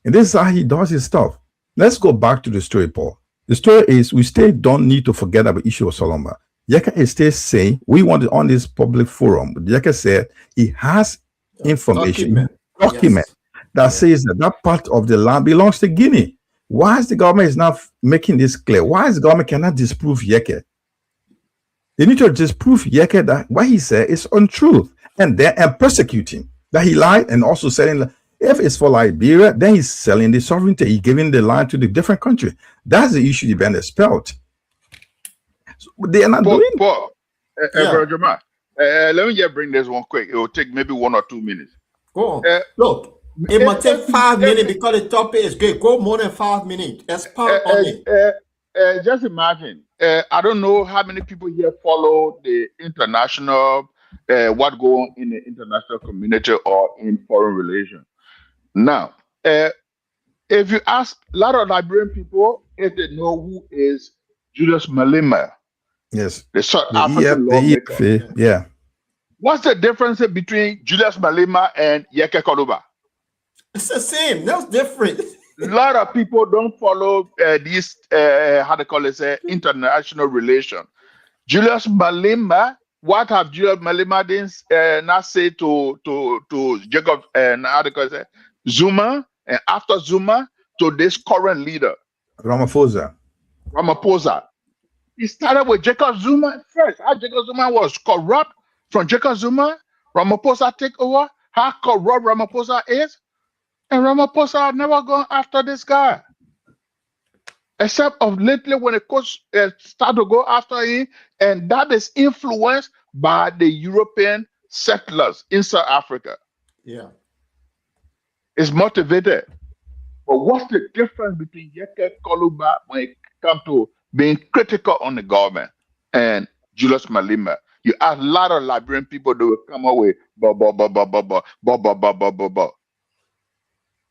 And this is how he does his stuff. Let's go back to the story, Paul. The story is we still don't need to forget about the issue of Solomon. Yeke is still saying, we want it on this public forum. Yeke said he has information, document that says that part of the land belongs to Guinea. Why is the government is not making this clear? Why is the government cannot disprove Yeke? They need to disprove Yeke that what he said is untruth and persecute him. That he lied and also selling. If it's for Liberia, then he's selling the sovereignty. He's giving the land to the different country. That's the issue the been expelled. So they are not doing it. Paul, let me just bring this one quick. It will take maybe 1 or 2 minutes. Go on. Look, it might take 5 minutes because the topic is great. Go more than 5 minutes. Expound on it. Just imagine. I don't know how many people here follow the international, what go on in the international community or in foreign relations. Now, if you ask a lot of Liberian people if they know who is Julius Malema, yes, the South African lawmaker. Yeah. What's the difference between Julius Malema and Yeke Koluba? It's the same. That's different. A lot of people don't follow these, how they call it, international relation. Julius Malema, what have Julius Malema not say to Jacob, how they call it, Zuma, and after Zuma, to this current leader, Ramaphosa. He started with Jacob Zuma first. How Jacob Zuma was corrupt. From Jacob Zuma, Ramaphosa take over. How corrupt Ramaphosa is. And Ramaphosa had never gone after this guy. Except of lately when the coach start to go after him. And that is influenced by the European settlers in South Africa. Yeah. It's motivated. But what's the difference between Yeke Koluba when it comes to being critical on the government and Julius Malema? You ask a lot of Liberian people, they will come up with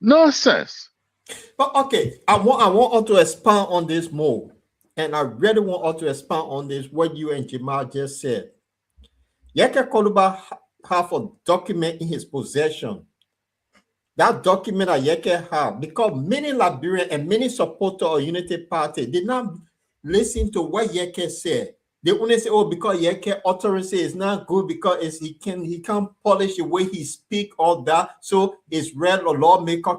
nonsense. But okay, I want us to expand on this more. And I really want us to expand on this, what you and Jamal just said. Yeke Koluba have a document in his possession. That document that Yeke have, because many Liberians and many supporters of Unity Party did not listen to what Yeke said. They only say, oh, because Yeke authority is not good because he can't polish the way he speak, all that. So it's real a lawmaker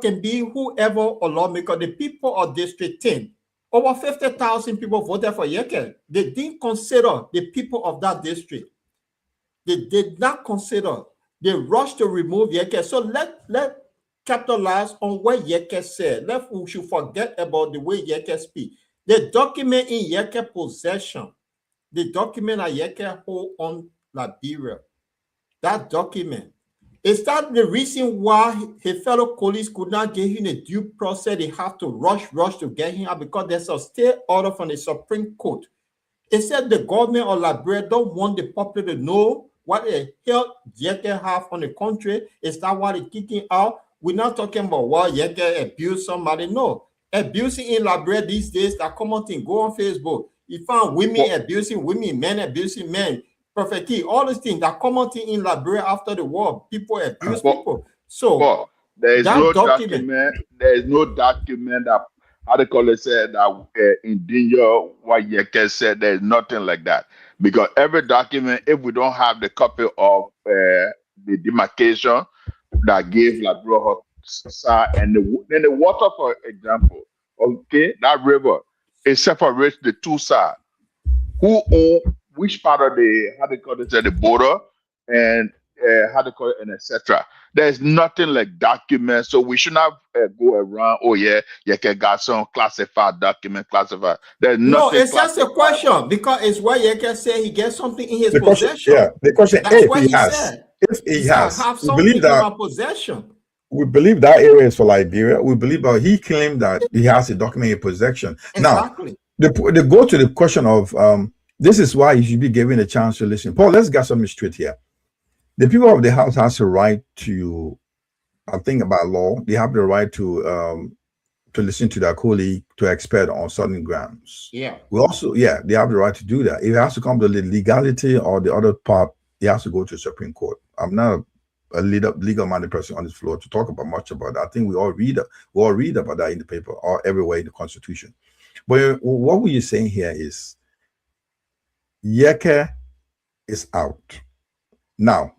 can be whoever a lawmaker. The people of District 10, over 50,000 people voted for Yeke. They didn't consider the people of that district. They did not consider. They rushed to remove Yeke. So let capitalize on what Yeke said. We should forget about the way Yeke speak. The document in Yeke possession, the document that Yeke hold on Liberia, that document, is that the reason why his fellow colleagues could not give him a due process? They have to rush to get him out because there's a stay order from the Supreme Court. It said the government of Liberia don't want the public to know what the hell Yeke have on the country. Is that why they're kicking out? We're not talking about what Yeke abused somebody. No. Abusing in Liberia these days, that common thing. Go on Facebook. You find women abusing women, men abusing men. Prophet Key, all these things, that common thing in Liberia after the war. People abuse people. So there is no document. There is no document that how they call it said that in danger what Yeke said. There is nothing like that. Because every document, if we don't have the copy of the demarcation that gave Liberia and then the water, for example, okay, that river, it separates the two sides. Who own which part of the how they call it the border and how they call it and etc. There's nothing like documents, so we should not go around. Oh yeah, you can got some classified document classified. There's nothing. No, it's just a question because it's what Yeke said he gets something in his The question, possession. yeah, the question, That's if what he he has, said. if he said, has, I have we something believe in my that possession. we believe that area is for Liberia. We believe that he claimed that he has a document in possession. Exactly. Now, the go to the question of this is why you should be given a chance to listen. Paul, let's get something straight here. The people of the house has a right to, I think about law. They have the right to listen to their colleague to expert on certain grounds. Yeah. We also, they have the right to do that. If it has to come to the legality or the other part, it has to go to the Supreme Court. I'm not a legal-minded person on this floor to talk about much about that. I think we all read about that in the paper or everywhere in the Constitution. But what we're saying here is Yeke is out. Now,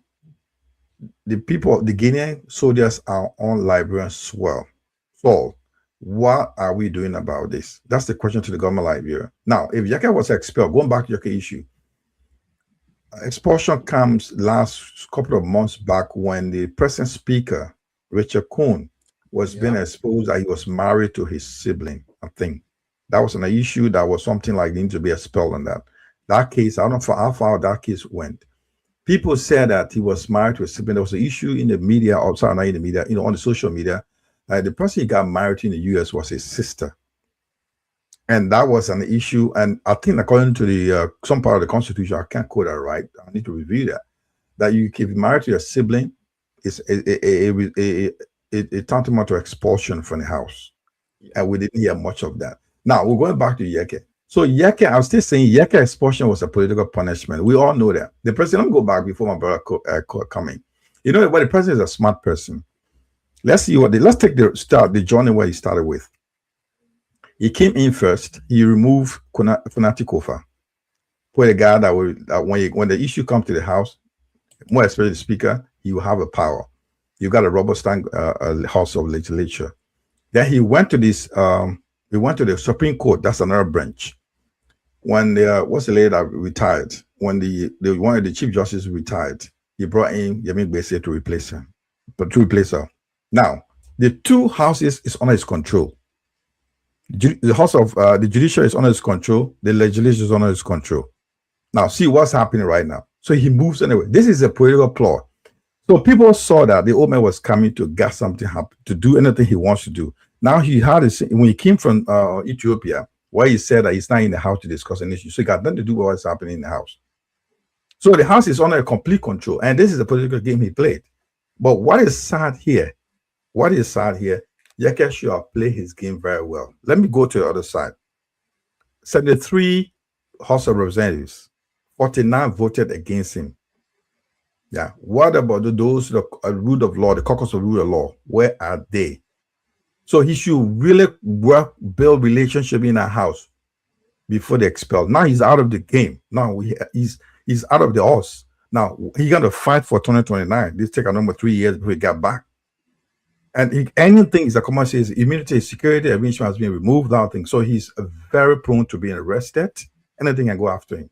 the people, the Guinean soldiers are on Liberian soil. So, what are we doing about this? That's the question to the government of Liberia. Now, if Yeke was expelled, going back to Yeke issue, expulsion comes last couple of months back when the present speaker, Richard Kuhn, was being exposed that he was married to his sibling. I think that was an issue that was something like need to be expelled on that. That case, I don't know how far that case went. People said that he was married to a sibling. There was an issue in the media, outside, not in the media, on the social media. The person he got married to in the US was his sister. And that was an issue. And I think according to the some part of the Constitution, I can't quote that right. I need to review that. That you can be married to your sibling is a tantamount to expulsion from the house. And we didn't hear much of that. Now we're going back to Yeke. So Yeke, I was still saying Yeke expulsion was a political punishment. We all know that. The president, let me go back before my brother coming. You know what? The president is a smart person. Let's see let's take the journey where he started with. He came in first. He removed Funati Kofa, put a guy that when the issue comes to the house, more especially the speaker, he will have a power. You got a rubber stamp House of Legislature. Then he went to this. He went to the Supreme Court. That's another branch. When what's the lady that retired? When the one of the chief justices retired, he brought in Yemi Gbese to replace him, but to replace her. Now the two houses is under his control. The house of the judiciary is under his control. The legislature is under his control. Now see what's happening right now. So he moves anyway. This is a political plot. So people saw that the old man was coming to get something happen, to do anything he wants to do. Now he had this when he came from Ethiopia, where he said that he's not in the house to discuss an issue. So he got nothing to do with what's happening in the house. So the house is under a complete control, and this is a political game he played. But what is sad here? Yeke should have played his game very well. Let me go to the other side. 73 House of Representatives, 49 voted against him. Yeah. What about those the rule of law, the caucus of rule of law? Where are they? So he should really build relationship in our house before they expel. Now he's out of the game. Now he's out of the horse. Now he's going to fight for 2029. This take another 3 years before he get back. And anything is a common says immunity, security arrangement has been removed. That thing. So he's very prone to being arrested. Anything can go after him.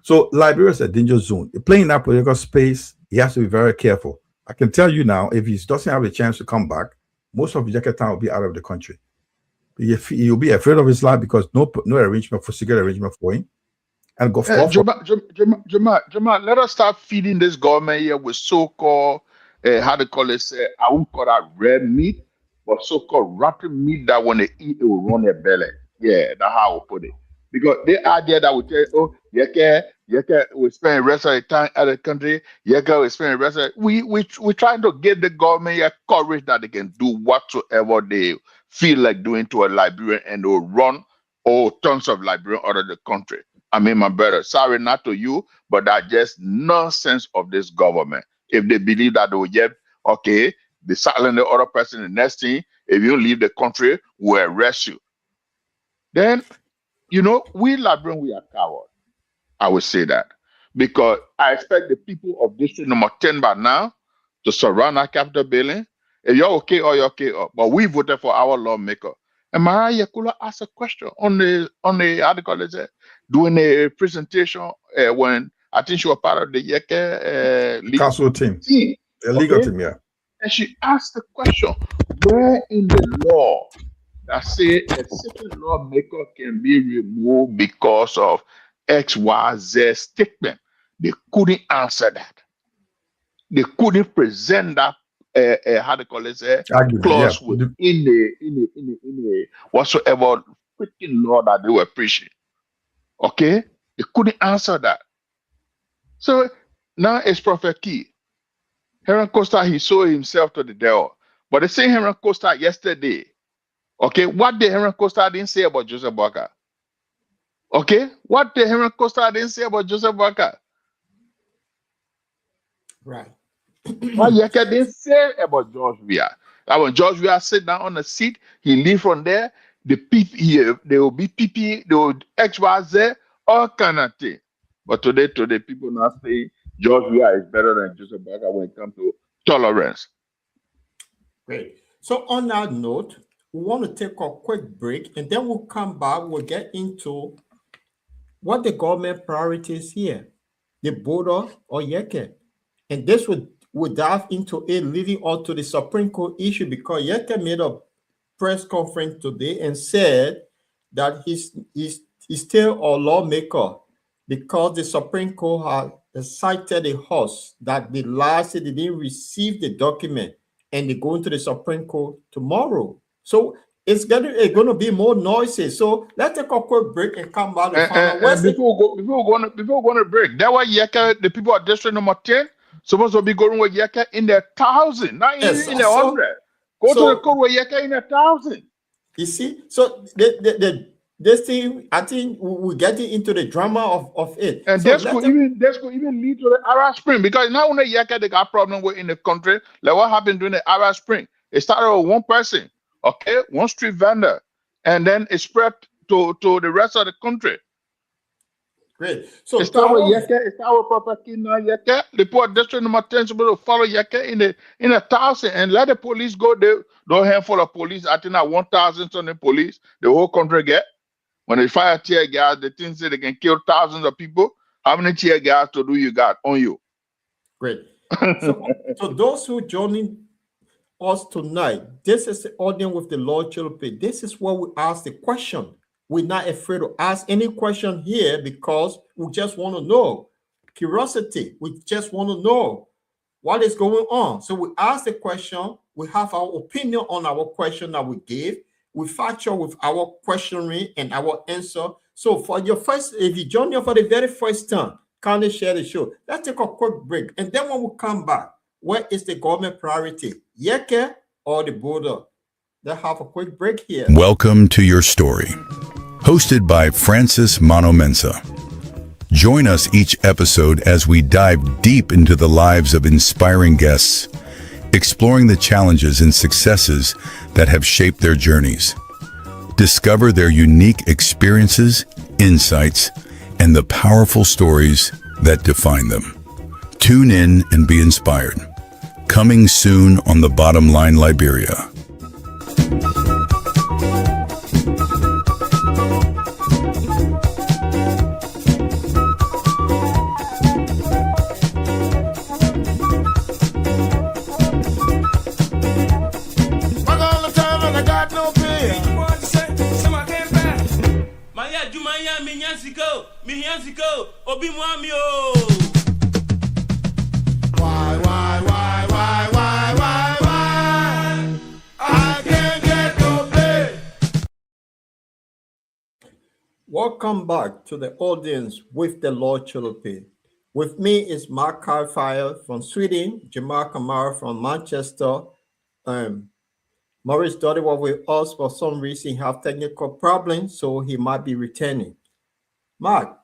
So Liberia is a danger zone. Playing in that political space, he has to be very careful. I can tell you now, if he doesn't have a chance to come back, most of Jakarta will be out of the country. He'll be afraid of his life because no arrangement for security arrangement for him. And go for Jamal, let us start feeding this government here with so-called how they call it, I won't call that red meat, but so-called rotten meat that when they eat, it will run their belly. Yeah, that's how I will put it. Because the idea that we tell you, oh, Yeke, we spend the rest of the time out of the country, Yeke, we spend the rest of it. We're trying to give the government a courage that they can do whatsoever they feel like doing to a Liberian, and they'll run all tons of Liberian out of the country. I mean, my brother, sorry not to you, but that's just nonsense of this government. If they believe that they will get, okay, they silence the other person, the next thing, if you leave the country, we'll arrest you. Then, you know, we Liberians, we are cowards. I would say that. Because I expect the people of district number 10 by now to surround our capital building. If you're okay or you're okay, but we voted for our lawmaker. And Mariah Yakula asked a question on the article, doing a presentation when I think she was part of the Yeke council team. The legal team, yeah. And she asked the question, where in the law that say a certain lawmaker can be removed because of XYZ statement? They couldn't answer that. They couldn't present that how they call it clause within the whatsoever freaking law that they were preaching. Okay, they couldn't answer that. So now it's Prophet Key. Heron Costa, he sold himself to the devil. But the same Heron Costa yesterday. Okay, what did Heron Costa didn't say about Joseph Boakai? Okay, what did Heron Costa didn't say about Joseph Boakai? Right. What Yeke didn't say about George Weah. That when George Weah sit down on the seat, he leave from there. There will be PP, there will XYZ, all kind of thing. But today, people now say George Weah is better than Joseph Boakai when it comes to tolerance. Great. So on that note, we want to take a quick break, and then we'll come back. We'll get into what the government priorities here, the border or Yeke. And this would dive into it leading on to the Supreme Court issue, because Yeke made a press conference today and said that he's still a lawmaker because the Supreme Court has cited a horse that the last they didn't receive the document, and they're going to the Supreme Court tomorrow. So it's going to be more noises. So let's take a quick break and come back and find out. Before we go on a break, that was Yeke, the people of district number 10, supposed to be going with Yeke in the 1,000, not even in the 100. Go to the court with Yeke in the 1,000. You see, so this thing, I think we're getting into the drama of it. And so this could even lead to the Arab Spring, because now when the Yeke they got problem with in the country, like what happened during the Arab Spring? It started with one person, okay, one street vendor, and then it spread to the rest of the country. Great. So It's to our our Yeke, it's our property now, Yeke. The poor district number 10 supposed to follow Yeke in a thousand and let the police go there. Don't handful of police, I think at 1,000 on the police, the whole country get. When they fire tear gas, the thing say they can kill thousands of people. How many tear gas to do you got on you? great. So those who joining us tonight, this is the audience with the Lord Choloply. This is where we ask the question. We're not afraid to ask any question here because we just want to know. Curiosity. We just want to know what is going on. So we ask the question. We have our opinion on our question that we gave. We factor with our questioning and our answer. So for your first, if you join us for the very first time, kindly share the show. Let's take a quick break. And then when we come back, what is the government priority? Yeke or the border? Let's have a quick break here. Welcome to Your Story, hosted by Francis Mano Mensah. Join us each episode as we dive deep into the lives of inspiring guests, exploring the challenges and successes that have shaped their journeys. Discover their unique experiences, insights, and the powerful stories that define them. Tune in and be inspired. Coming soon on The Bottom Line Liberia. Welcome back to the audience with the Lord Choloply. With me is Mark Carfire from Sweden, Jamal Kamara from Manchester. Maurice Doty was with us for some reason. He have technical problems, so he might be returning. Mark,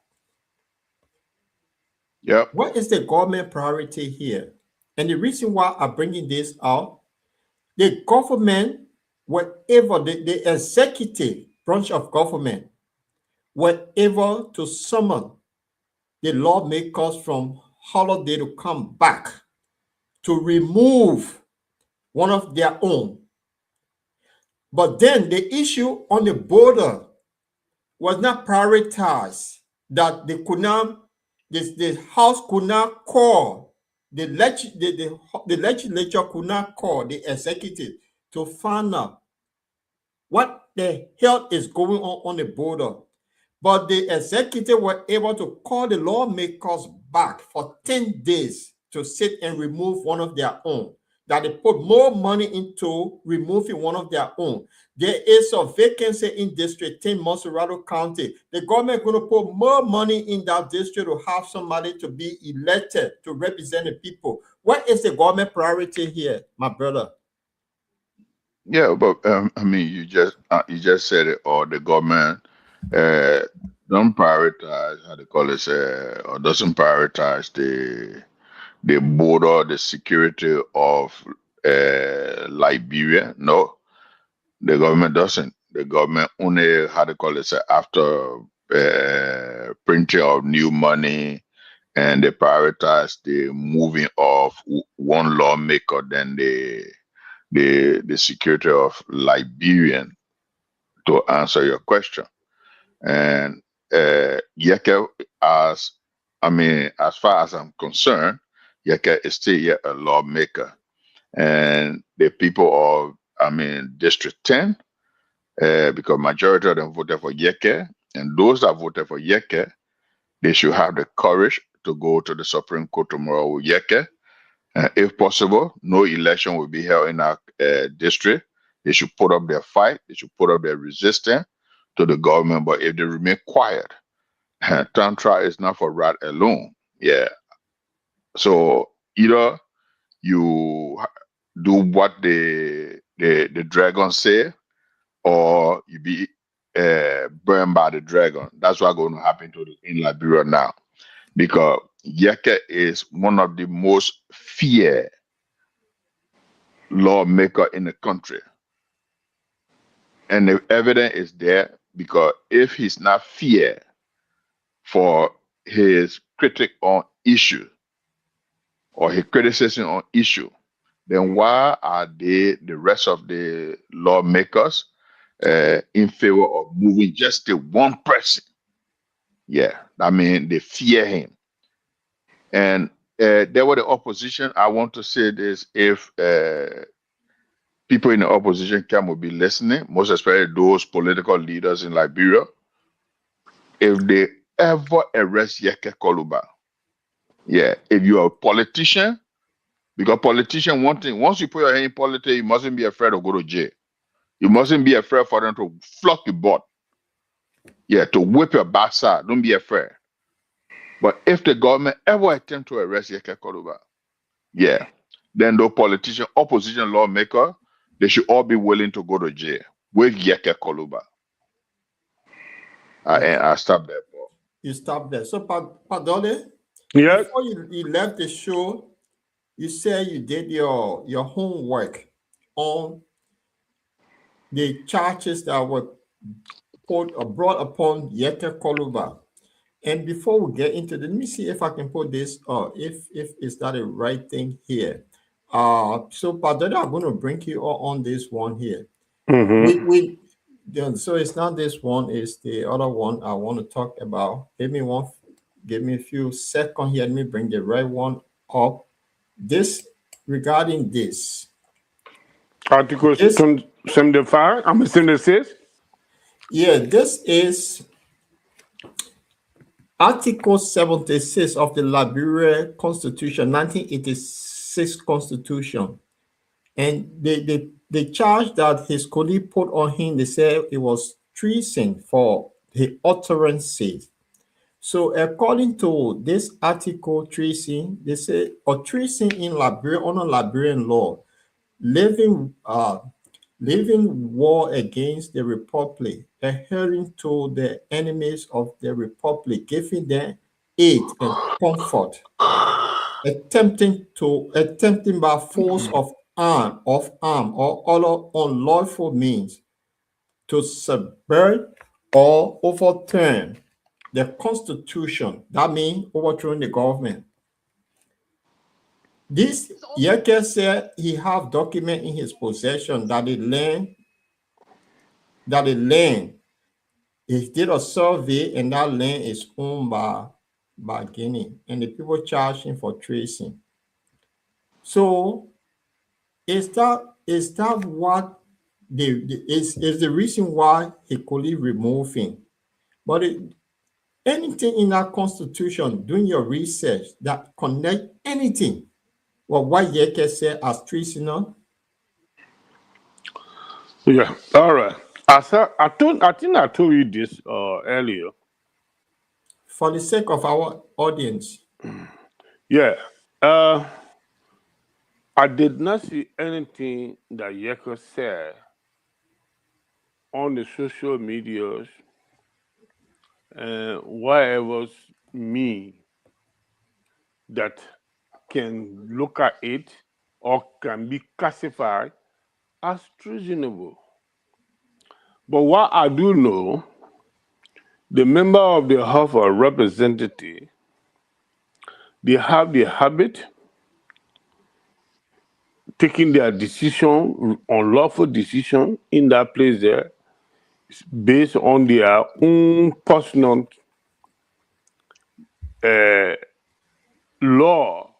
Yep. what is the government priority here? And the reason why I'm bringing this out, the government, whatever the executive branch of government, were able to summon the lawmakers from holiday to come back to remove one of their own. But then the issue on the border was not prioritized, that they could not, the House could not call, the legislature could not call the executive to find out what the hell is going on the border. But the executive were able to call the lawmakers back for 10 days to sit and remove one of their own. That they put more money into removing one of their own. There is a vacancy in District 10, Monserrato County. The government going to put more money in that district to have somebody to be elected to represent the people. What is the government priority here, my brother? Yeah, but I mean, you just said it, or the government don't prioritize how they call it, or doesn't prioritize the border, the security of Liberia. No, the government doesn't. The government only how they call it, after printing of new money, and they prioritize the moving of one lawmaker, then the security of Liberian, to answer your question. And Yeke, as far as I'm concerned, Yeke is still yet a lawmaker. And the people of, District 10, because majority of them voted for Yeke, and those that voted for Yeke, they should have the courage to go to the Supreme Court tomorrow with Yeke. If possible, no election will be held in our district. They should put up their fight. They should put up their resistance to the government. But if they remain quiet, Tantra is not for rat alone. Yeah. So either you do what the dragon say, or you be burned by the dragon. That's what's going to happen in Liberia now, because Yeke is one of the most feared lawmaker in the country. And the evidence is there, because if he's not feared for his critic on issue or his criticism on issue, then why are they, the rest of the lawmakers, in favor of moving just the one person? Yeah, I mean, they fear him. And there were the opposition. I want to say this, if people in the opposition camp will be listening, most especially those political leaders in Liberia, if they ever arrest Yeke Koluba, yeah, if you're a politician, because politician, one thing, once you put your hand in politics, you mustn't be afraid to go to jail. You mustn't be afraid for them to flog your butt. Yeah, to whip your backside. Don't be afraid. But if the government ever attempt to arrest Yeke Koluba, yeah, then the politician, opposition lawmaker, they should all be willing to go to jail with Yeke Koluba. And I stop there, Paul. You stop there. So, Padole, Yes. before you left the show, you said you did your homework on the charges that were brought upon Yeke Koluba. And before we get into the, let me see if I can put this, if is that the right thing here. So Padre, I'm going to bring you on this one here. So it's not this one, it's the other one I want to talk about. Give me a few seconds here. Let me bring the right one up. This regarding this. Article 75, I'm 76. Yeah, this is Article 76 of the Liberia Constitution, 1986 Constitution. And they charge that his colleague put on him, they said it was treason for the utterances. So according to this article, treason, they say, or treason in Liberia, under Liberian law, living war against the republic, adhering to the enemies of the republic, giving them aid and comfort, attempting by force of arm or other unlawful means to subvert or overturn the constitution. That means overthrowing the government. This Yeke said he have document in his possession that the land he did a survey and that land is owned by Guinea, and the people charge him for tracing. So is that what is the reason why he could remove him? But anything in that constitution, doing your research that connect anything, well, what Yeke said as treason. Yeah, all right. I think I told you this earlier. For the sake of our audience. Yeah. I did not see anything that Yeke said on the social medias and whatever me that can look at it or can be classified as treasonable. But what I do know, the member of the House of Representatives, they have the habit taking their decision, unlawful decision in that place there, based on their own personal law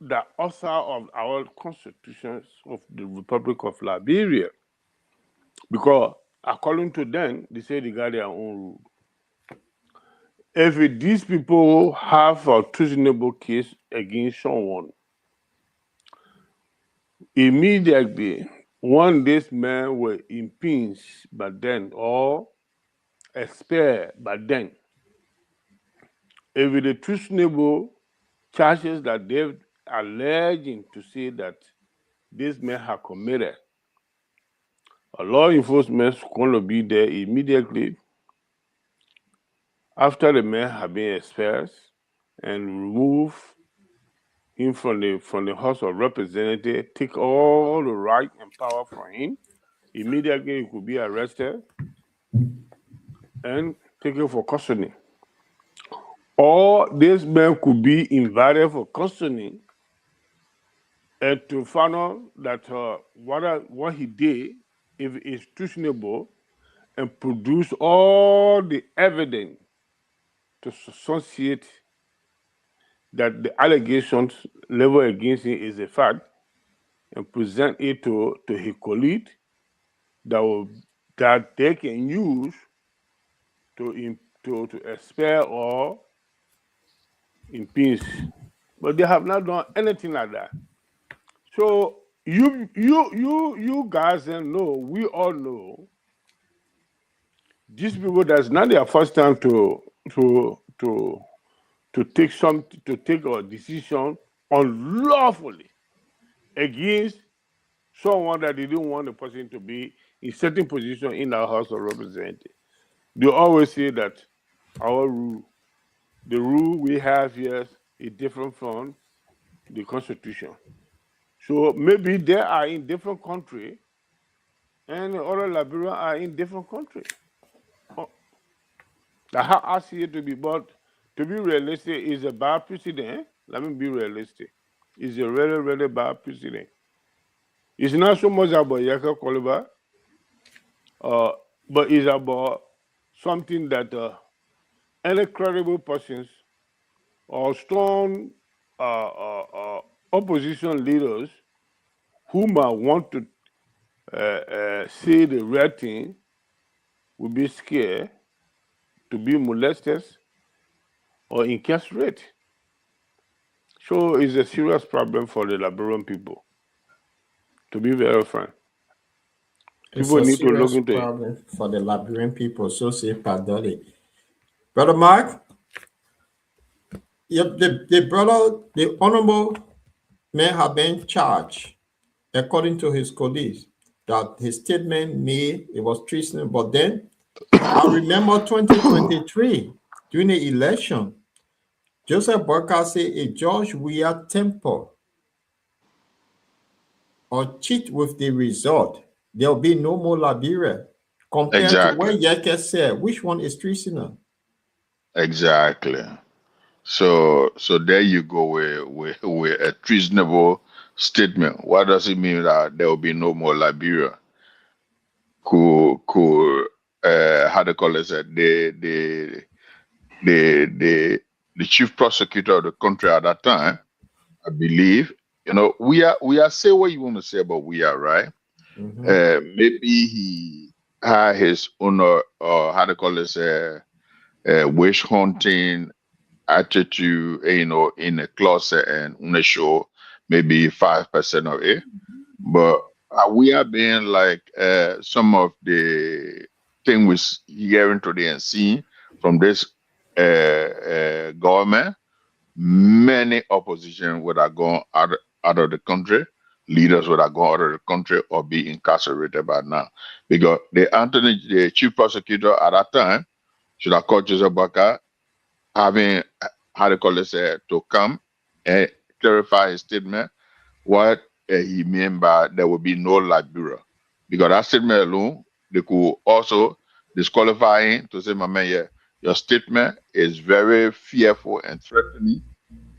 that author of our constitutions of the Republic of Liberia. Because according to them, they say they got their own rule. If these people have a treasonable case against someone, immediately one these men were impeached by then or expelled by then. If the treasonable charges that they're alleging to say that these men have committed, a law enforcement is going to be there immediately after the men have been expelled and remove him from the House of Representatives, take all the right and power from him. Immediately he could be arrested and taken for custody. or this man could be invited for custody and to find out that what he did, if it's treasonable, and produce all the evidence to associate that the allegations leveled against him is a fact, and present it to his colleague that they can use to expel or impeach. But they have not done anything like that. So you guys know, we all know, these people, that's not their first time to take a decision unlawfully against someone that they didn't want the person to be in certain position in our House of Representatives. They always say that the rule we have here is different from the Constitution. So maybe they are in different country, and the other Liberians are in different country. How I see it to be, but to be realistic, is a bad precedent. Let me be realistic. It's a really, really bad precedent. It's not so much about Yaka Koliba, but it's about something that any credible persons or strong opposition leaders who might want to say the right thing will be scared to be molested or incarcerated. So it's a serious problem for the Liberian people, to be very frank. It's People a need to look serious into it. problem for the Liberian people, so say Padoli. Brother Mark, the honorable man have been charged, according to his colleagues, that his statement made, it was treason. But then I remember 2023, during the election, Joseph Burka said a judge will temper or cheat with the result. There will be no more Liberia. Compared to what Exactly. Yeke said, which one is treasonous? Exactly. So there you go with a treasonable statement. What does it mean that there will be no more Liberia? Could how they call it? The chief prosecutor of the country at that time, I believe, we are say what you want to say about we are, right? Maybe he had his own how they call it, wish hunting attitude, in a closet and on a show, maybe 5% of it. But we are being like some of the thing we hearing today and seeing from this government. Many opposition would have gone out of the country. Leaders would have gone out of the country or be incarcerated by now, because the chief prosecutor at that time, should have called Joseph Baka, having how they call it, to come and clarify his statement, what he meant by there will be no Liberia. Because that statement alone, they could also disqualify him to say, my man, yeah, your statement is very fearful and threatening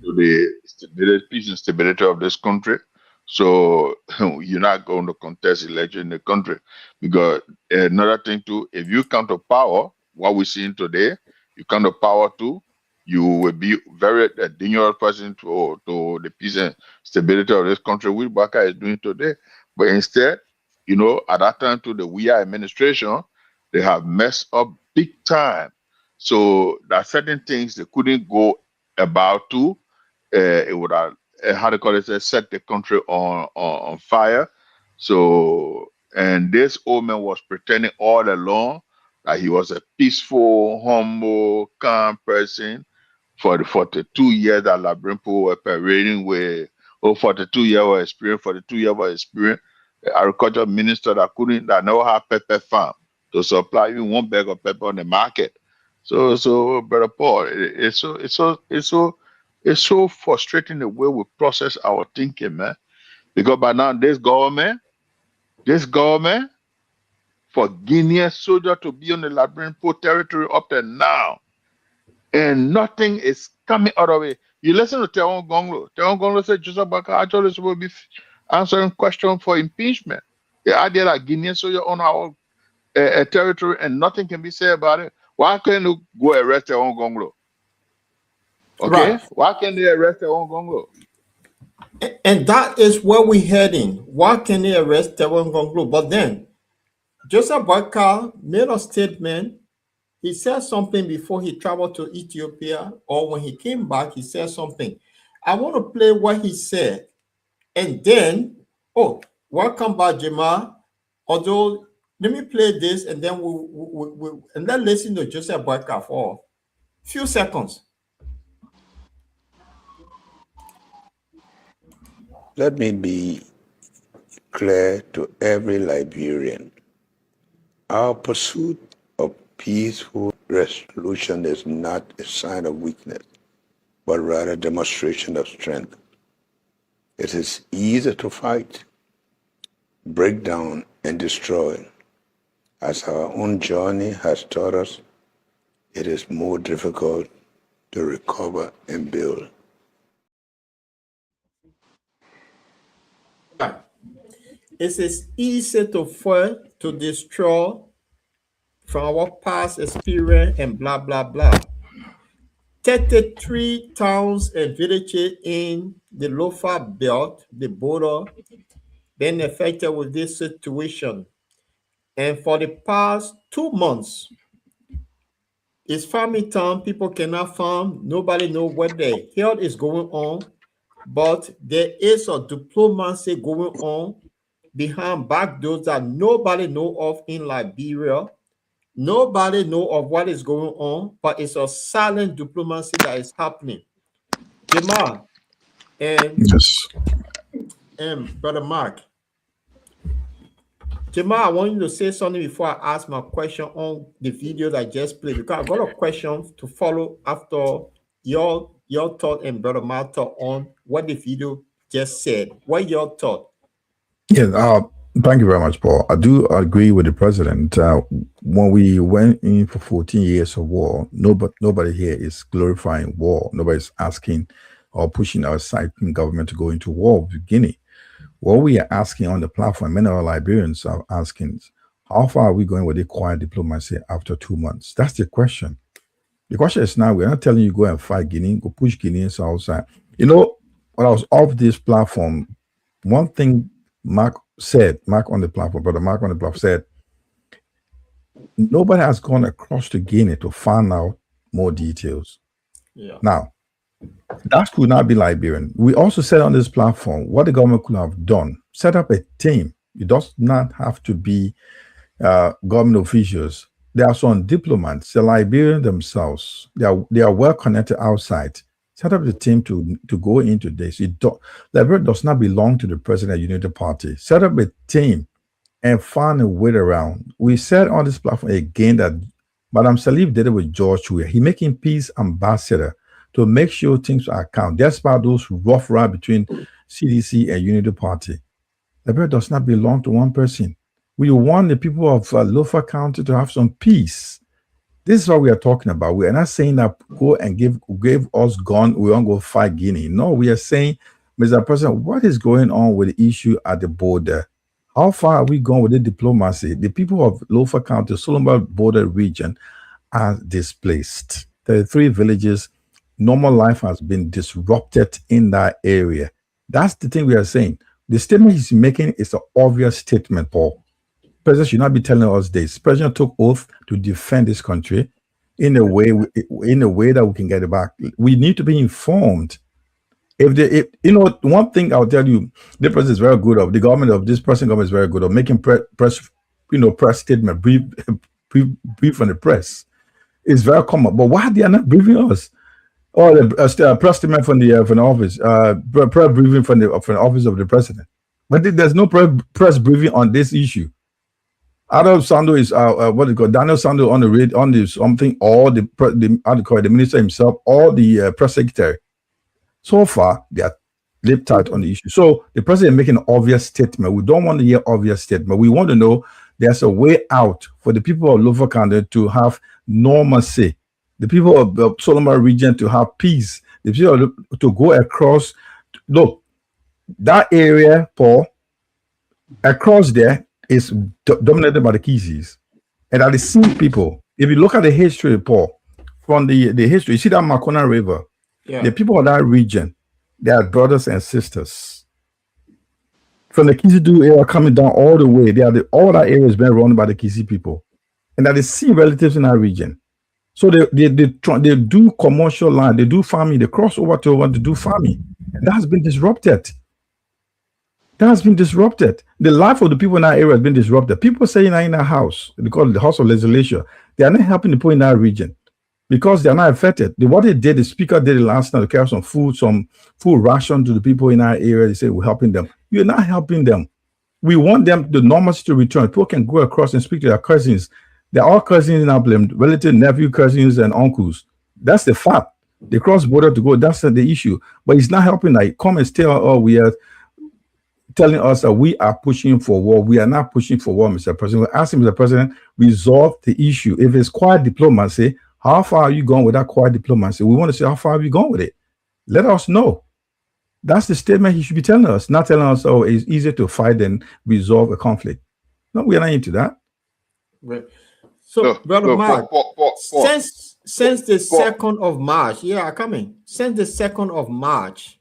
to the stability, peace and stability of this country. So you're not going to contest election in the country. Because another thing too, if you come to power, what we're seeing today, you come to power too, you will be very dangerous person to the peace and stability of this country, which Baka is doing today. But instead, at that time to the WIA administration, they have messed up big time. So there are certain things they couldn't go about to. It would have how to call it, set the country on fire. So, and this old man was pretending all along that he was a peaceful, humble, calm person for the 42 years that Labrimpo were parading with, 42 years of experience, 42 years of experience. The agriculture minister that never had pepper farm to supply even one bag of pepper on the market. So, brother Paul, it's so frustrating the way we process our thinking, man. Because by now, this government, for Guinean soldier to be on the Labrimpo territory up to now, and nothing is coming out of it. You listen to Teon Gonglo. Teon Gonglo said Joseph Baka actually supposed to be answering questions for impeachment. The idea that Guineans are on our territory and nothing can be said about it. Why can't you go arrest Teon Gonglo? Okay, Right. why can't they arrest Teon Gonglo? And that is where we're heading. Why can they arrest Teron Gonglu? But then Joseph Boyka made a statement. He said something before he traveled to Ethiopia, or when he came back, he said something. I want to play what he said. And then, oh, welcome back, Jamal. Although, let me play this and then and then listen to Joseph Boyka for a few seconds. Let me be clear to every Liberian. Our pursuit of peaceful resolution is not a sign of weakness, but rather a demonstration of strength. It is easier to fight, break down, and destroy. As our own journey has taught us, it is more difficult to recover and build. It is easy to fall, to destroy from our past experience and blah, blah, blah. 33 towns and villages in the Lofa Belt, the border, been affected with this situation. And for the past 2 months, it's farming time. People cannot farm. Nobody knows what the hell is going on. But there is a diplomacy going on behind back doors that nobody know of in Liberia. Nobody know of what is going on, but it's a silent diplomacy that is happening. Jamal and, Yes. and Brother Mark. Jamal, I want you to say something before I ask my question on the video that I just played, because I got a question to follow after your thought and Brother Mark thought on what the video just said. What your thought? Yeah, thank you very much, Paul. I do agree with the president. When we went in for 14 years of war, nobody here is glorifying war. Nobody's asking or pushing our side government to go into war with Guinea. What we are asking on the platform, many of our Liberians are asking, is, how far are we going with the quiet diplomacy after 2 months? That's the question. The question is now, we're not telling you go and fight Guinea, go push Guineans outside. You know, when I was off this platform, one thing Mark on the platform, Brother Mark on the platform said, nobody has gone across to Guinea to find out more details. Yeah. Now, that could not be Liberian. We also said on this platform what the government could have done: set up a team. It does not have to be government officials. There are some diplomats, the Liberians themselves. They are well connected outside. Set up the team to go into this. Liberia does not belong to the president of the Unity Party. Set up a team and find a way around. We said on this platform again that Madam Salif did it with George Weah. He making peace ambassador to make sure things are account. Despite those rough ride between CDC and Unity Party, Liberia does not belong to one person. We want the people of Lofa County to have some peace. This is what we are talking about. We are not saying that go and give us gun, we won't go fight Guinea. No, we are saying, Mr. President, what is going on with the issue at the border? How far are we going with the diplomacy? The people of Lofa County, Solomon border region, are displaced. 33 villages, normal life has been disrupted in that area. That's the thing we are saying. The statement he's making is an obvious statement, Paul. President should not be telling us this. President took oath to defend this country in a way that we can get it back. We need to be informed. One thing I'll tell you, the president is very good of the government of this present government is very good of making press statement, brief from the press. It's very common. But why they are not briefing us? Or the press statement from the office, press briefing from the office of the president. But there's no press briefing on this issue. Adam Sando is Daniel Sando on the radio, on the something, or the minister himself, or the press secretary. So far, they are lip tight on the issue. So the president making an obvious statement. We don't want to hear obvious statement. We want to know there's a way out for the people of Lofa County to have normalcy. the people of the Solomon region to have peace, the people to go across. Look, that area, Paul, across there is dominated by the Kizis. And are the same people. If you look at the history, Paul, from the history, you see that Makona River, the people of that region, they are brothers and sisters. From the Kizidu area coming down all the way, all that area is being run by the Kizi people. And that is same relatives in that region. So they do commercial land, they do farming, they cross over to do farming. And that has been disrupted. The life of the people in that area has been disrupted. People saying in that house, they call it the house of legislation. They are not helping the people in that region because they are not affected. What they did, the speaker did it last night to carry some food ration to the people in that area. They say we're helping them. You're not helping them. We want them, the normalcy to return. People can go across and speak to their cousins. They're all cousins in our relative, nephew, cousins, and uncles. That's the fact. They cross border to go. That's the issue. But it's not helping. Like, come and tell, we are telling us that we are pushing for war. We are not pushing for war, Mr. President. We're asking Mr. President, resolve the issue. If it's quiet diplomacy, how far are you going with that quiet diplomacy? We want to see how far are you going with it. Let us know. That's the statement he should be telling us, not telling us, oh, it's easier to fight than resolve a conflict. No, we are not into that. Right. So, Brother Mark, since the 2nd of March, since the 2nd of March,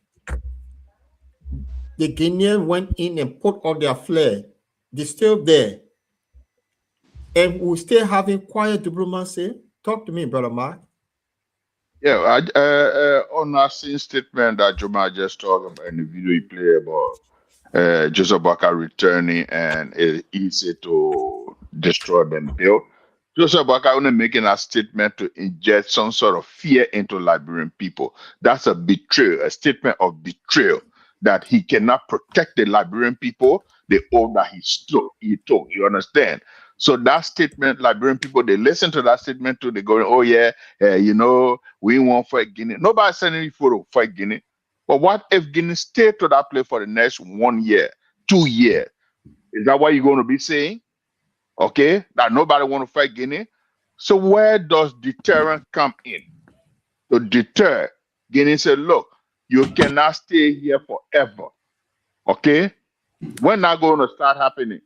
the Guineans went in and put all their flag. They're still there. And we're still having quiet diplomacy. Talk to me, Brother Mark. Yeah, on our same statement that Joma just talked about in the video he played about Joseph Baka returning and it's easy to destroy them build. Joseph Baka only making a statement to inject some sort of fear into Liberian people. That's a betrayal, a statement of betrayal that he cannot protect the Liberian people, the oath that he took. You understand? So that statement, Liberian people, they listen to that statement too. They go, oh yeah, we won't fight Guinea. Nobody sending you for to fight Guinea. But what if Guinea stay to that place for the next 1 year, 2 years? Is that what you're going to be saying? Okay, that nobody want to fight Guinea. So where does deterrent come in? To deter Guinea, say, look, you cannot stay here forever. Okay, when that going to start happening?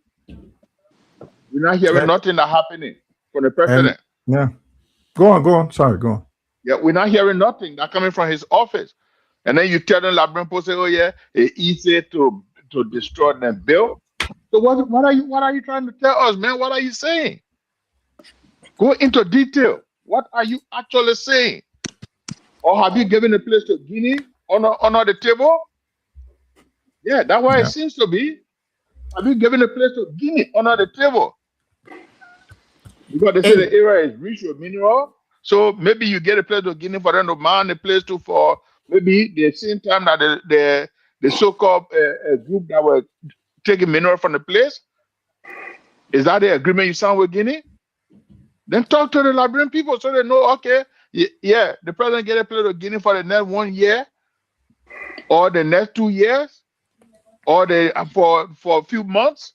We're not hearing nothing that happening from the president. Go on. Sorry, go on. Yeah, we're not hearing nothing that coming from his office. And then you tell them Liberian people say, oh yeah, it's easy to destroy them build. So what are you trying to tell us, man? What are you saying? Go into detail. What are you actually saying? Or have you given a place to Guinea on the table? Yeah, that's what it seems to be. Have you given a place to Guinea under the table? Because they say the area is rich with mineral. So maybe you get a place to Guinea for them to mine the place too for maybe the same time that the so-called group that were taking mineral from the place. Is that the agreement you signed with Guinea? Then talk to the Liberian people so they know, okay, yeah, the president get a place to Guinea for the next 1 year or the next 2 years. Or for a few months,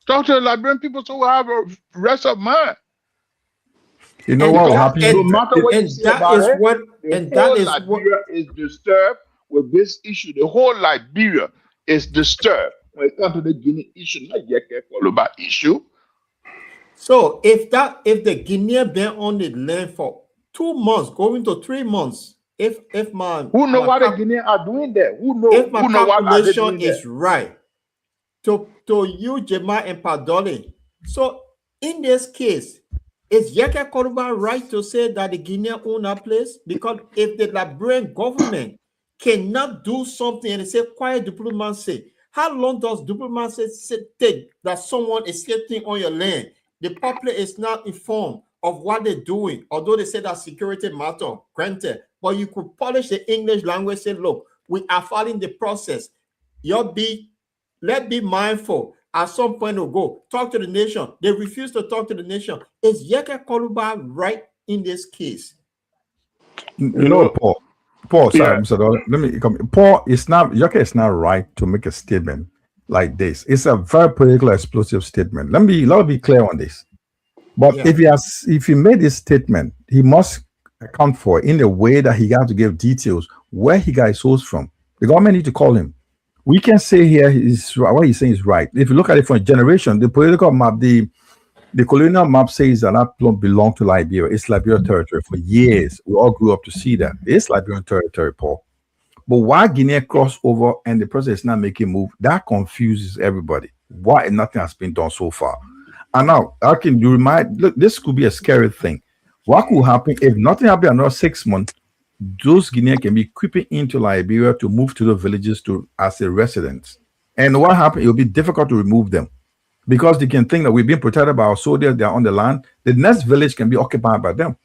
talk to the Liberian people so we have a rest of mind. You know what will happen? No matter what you say about it, the whole Liberia is disturbed with this issue. The whole Liberia is disturbed when it comes to the Guinea issue, not yet Choloply issue. So if the Guinean been on the land for 2 months, going to 3 months. If who know what the Guineans are doing there? Who know? If my who know calculation is right, to you, Jema and Padole. So in this case, is Yeke Choloply right to say that the Guinean own that place? Because if the Liberian government cannot do something and say quiet diplomacy, how long does diplomacy take that someone is sitting on your land? The public is not informed of what they're doing, although they say that security matter, granted. But you could polish the English language, say, look, we are following the process. Let's be mindful. At some point to go, talk to the nation. They refuse to talk to the nation. Is Yeke Choloply right in this case? You know, Paul, sorry, let me come. Paul, Yeke is not right to make a statement like this. It's a very political, explosive statement. Let me be clear on this. But if he made this statement, he must account for in a way that he got to give details where he got his source from. The government need to call him. We can say here is what he's saying is right. If you look at it from a generation, the political map, the colonial map says that belong to Liberia. It's Liberia territory for years. We all grew up to see that. It's Liberian territory, Paul. But why Guinea cross over and the president is not making move, that confuses everybody. Why nothing has been done so far? And now, how can you remind? Look, this could be a scary thing. What could happen if nothing happens another 6 months? Those Guineans can be creeping into Liberia to move to the villages to as a residents. And what happened? It will be difficult to remove them because they can think that we've been protected by our soldiers. They are on the land. The next village can be occupied by them.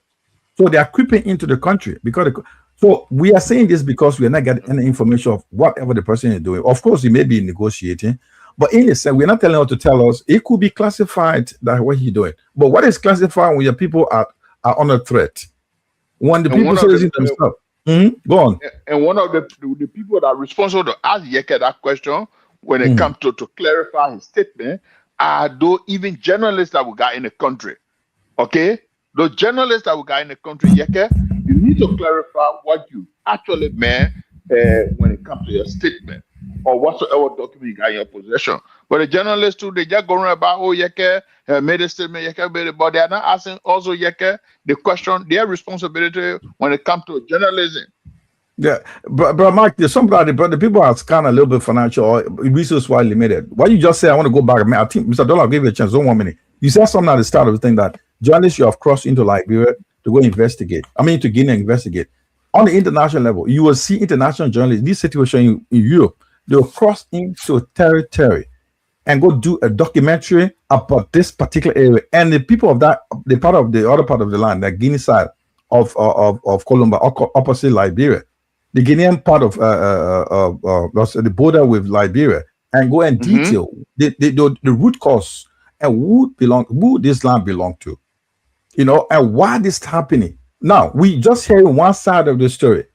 So they are creeping into the country so we are saying this because we are not getting any information of whatever the person is doing. Of course, he may be negotiating, but in a sense, we're not telling him to tell us. It could be classified that what he's doing. But what is classified when your people are under threat? When the people say this themselves. Go on. And one of the people that are responsible to ask Yeke that question when it comes to clarify his statement are those even journalists that we got in the country. Okay? Those journalists that we got in the country, Yeke, you need to clarify what you actually meant when it comes to your statement or whatsoever document you got in your possession. But the journalists too, they just going about, oh, Yeke made a statement, Yeke made it, but they are not asking also Yeke the question, their responsibility when it comes to journalism. Yeah, but Mike, there's somebody, but the people are kind of a little bit financial or resource wise limited. What you just said, I want to go back. I think Mr. Dollar gave you a chance. Don't 1 minute. You said something at the start of the thing that journalists you have crossed into Liberia to go investigate. I mean, to Guinea investigate. On the international level, you will see international journalists, this situation in Europe, they will cross into territory and go do a documentary about this particular area. And the people of that, the other part of the land, the Guinea side of Colombia, opposite Liberia, the Guinean part of the border with Liberia, and go and detail the root cause and who this land belong to, and why this happening. Now we just hear one side of the story.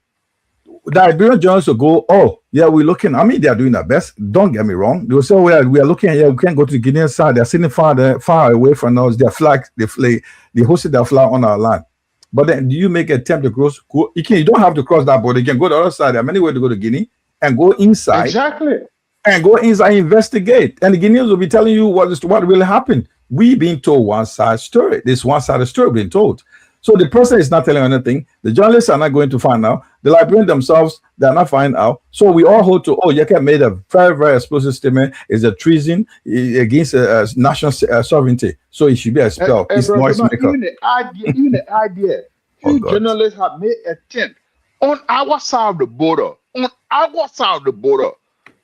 The Liberian journalists will go, oh yeah, we're looking. I mean, they are doing their best. Don't get me wrong. They will say, we are looking here. We can't go to the Guinean side. They're sitting far away from us. Their flag, they hosted their flag on our land. But then, do you make an attempt to cross? You don't have to cross that border. You can go to the other side. There are many ways to go to Guinea and go inside. Exactly. And go inside, investigate. And the Guineans will be telling you what really happened. We being told one side story. This one side story being told. So the person is not telling anything. The journalists are not going to find out. The Liberians themselves, they're not finding out. So we all hold to, Yeke made a very, very explosive statement. It's a treason against national sovereignty. So it should be expelled. It's noise maker. Even the idea, few journalists have made an attempt on our side of the border,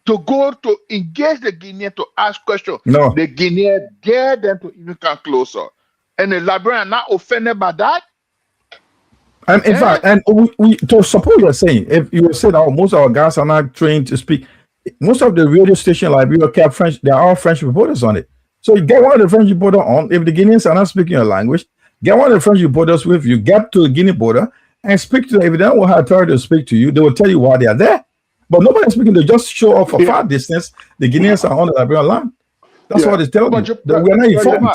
to go to engage the Guinean to ask questions. No. The Guinean dare them to even come closer. And the Liberian are not offended by that. And in fact, and we to support you're saying, if you said that most of our guys are not trained to speak, most of the radio station Liberia kept French, they are all French reporters on it. So you get one of the French reporters on. If the Guineans are not speaking your language, get one of the French reporters with you, get to the Guinea border and speak to them. If they don't have authority to speak to you, they will tell you why they are there. But nobody's speaking, they just show off a far distance. The Guineans are on the Liberian land. That's what they tell you. We're not informed.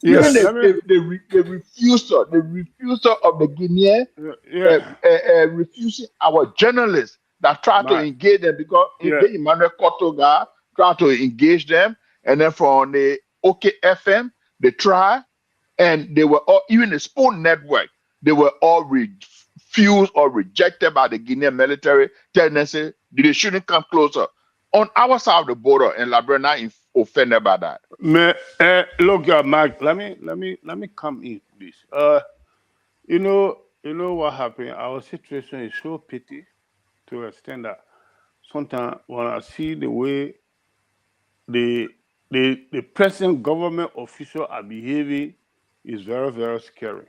Yes. The refusal of the Guinean refusing our journalists that try to engage them because the Emmanuel Kotoga try to engage them, and then from the OKFM they try, and they were all, even the Spoon Network, they were all refused or rejected by the Guinean military, telling them say they shouldn't come closer. On our side of the border, and Liberia not offended by that. Look, Mike. Let me come in, please. You know what happened. Our situation is so pity to the extent that sometimes when I see the way the present government officials are behaving, is very, very scary.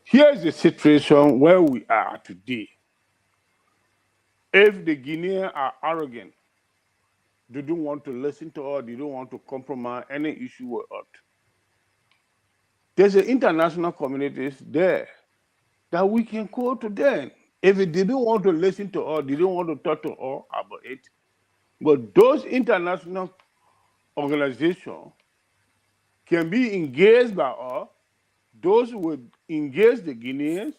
Here's the situation where we are today. If the Guineans are arrogant, they don't want to listen to us, they don't want to compromise any issue with us. There's an international communities there that we can go to them. If they didn't want to listen to us, they don't want to talk to us about it. But those international organizations can be engaged by us, those who would engage the Guineans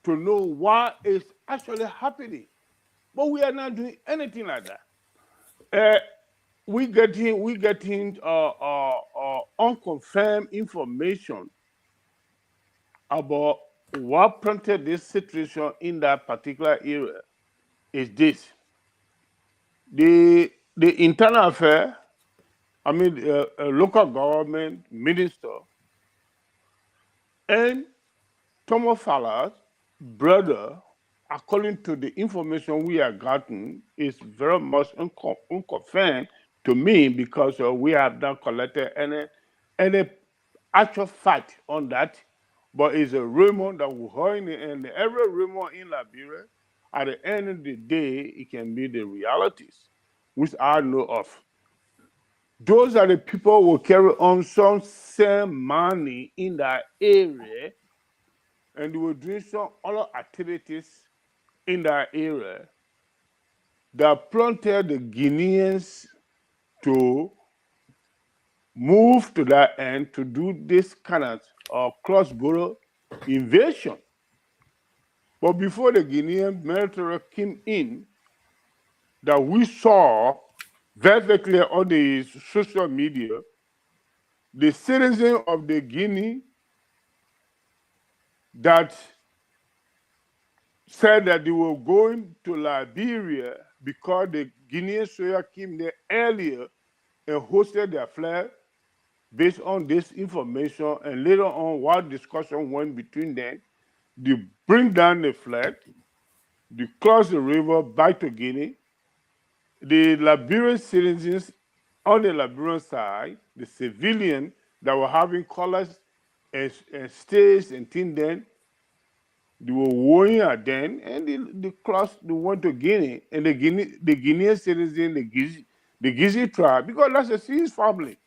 to know what is actually happening. But we are not doing anything like that. We getting unconfirmed information about what prompted this situation in that particular area. Is this the internal affair? I mean, a local government minister and Thomas Fallard's brother, according to the information we have gotten, is very much unconfirmed to me because we have not collected any actual fact on that. But it's a rumor that we heard, and every rumor in Liberia, at the end of the day, it can be the realities, which I know of. Those are the people who carry on some same money in that area, and they were doing some other activities in that area that prompted the Guineans to move to that end to do this kind of cross-border invasion. But before the Guinean military came in, that we saw very clear on the social media, the citizens of the Guinea that said that they were going to Liberia because the Guinean soldier came there earlier and hosted their flag based on this information, and later on while discussion went between them, they bring down the flag, they cross the river back to Guinea. The Liberian citizens on the Liberian side, the civilians that were having colors and stays and things then, they were warring at them, and they crossed, they went to Guinea, and the Guinean citizen, the Gizi tribe, because that's a Sis family.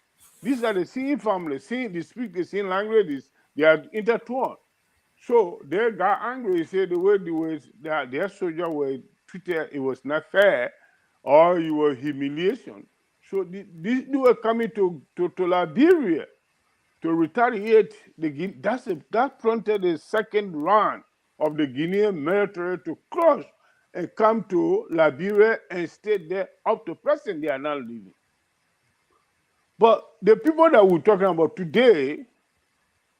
These are the Sis family. They speak the same language, they are intertwined. So they got angry, said the way their soldiers were treated, it was not fair, or it was humiliation. So they were coming to Liberia to retaliate. That prompted the second round of the Guinean military to cross and come to Liberia and stay there up to present. They are not leaving. But the people that we're talking about today,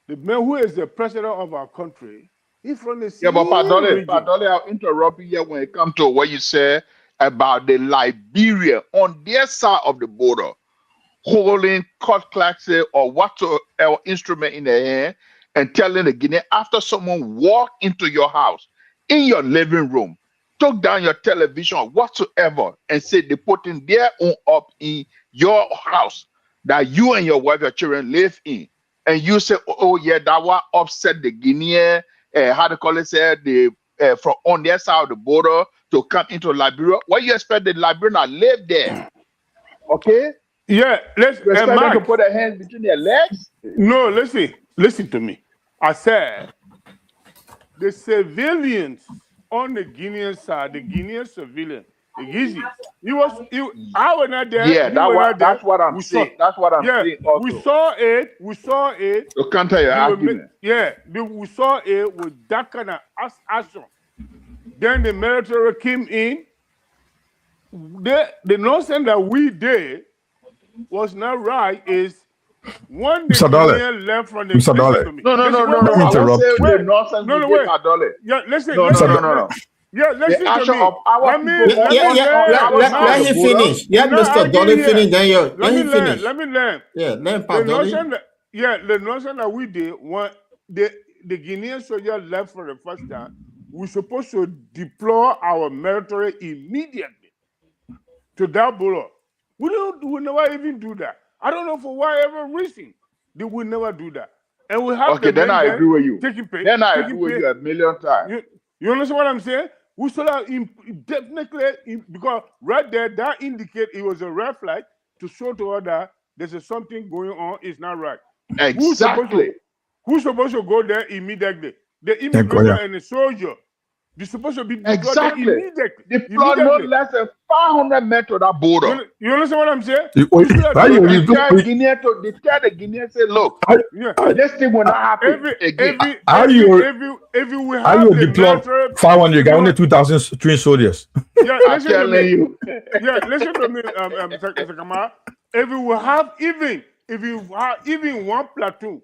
the man who is the president of our country, he's from the same but region. Padole, I'll interrupt you here when it comes to what you say about the Liberia on their side of the border, holding cutlass or whatsoever instrument in their hand and telling the Guinea after someone walked into your house, in your living room, took down your television or whatsoever and said they put in their own up in your house that you and your wife, your children live in. And you say, oh yeah, that will upset the Guinean, how to call it, say, from on their side of the border to come into Liberia. What you expect the Liberians to live there? Okay? Yeah, You expect them to put their hands between their legs? No, listen to me. I said the civilians on the Guinean side, the Guinean civilian, the Gizis. I was not there. Yeah, that's what I'm saying. That's what I'm saying also. We saw it. To counter your argument. We saw it with that kind of action. Then the military came in. The nonsense that we did was not right. Is when the Guinean left from the Mr. Dole. No. I interrupt say you. the nonsense we did, Padole. Yeah, listen. No. Yeah, listen The action to me. of our people. Let him finish. Let Mr. Dolly finish. Then let him finish. Let me learn. Yeah, let him Dolly. The notion that we did when the Guinean soldier left for the first time, we're supposed to deploy our military immediately to that border. We never even do that. I don't know for whatever reason they will never do that. And we have then I agree with you. Then I agree with you a million times. You understand what I'm saying? We should have definitely, because right there, that indicates it was a red flag to show to her that there's something going on, it's not right. Exactly. Who's supposed to go there immediately? The immigrant and the soldier. They're supposed to be deployed immediately. Deployed no less than 500 men to that border. You understand what I'm saying? You- You should have done that. They tell the Guineans, say, look, Yeah. this thing will not happen again. If you will have the deploy military, 500 guys, only 2,000 soldiers. yeah, I'm listen to telling me. you. Yeah, listen to me, Mr. Kamara. If you will have even one platoon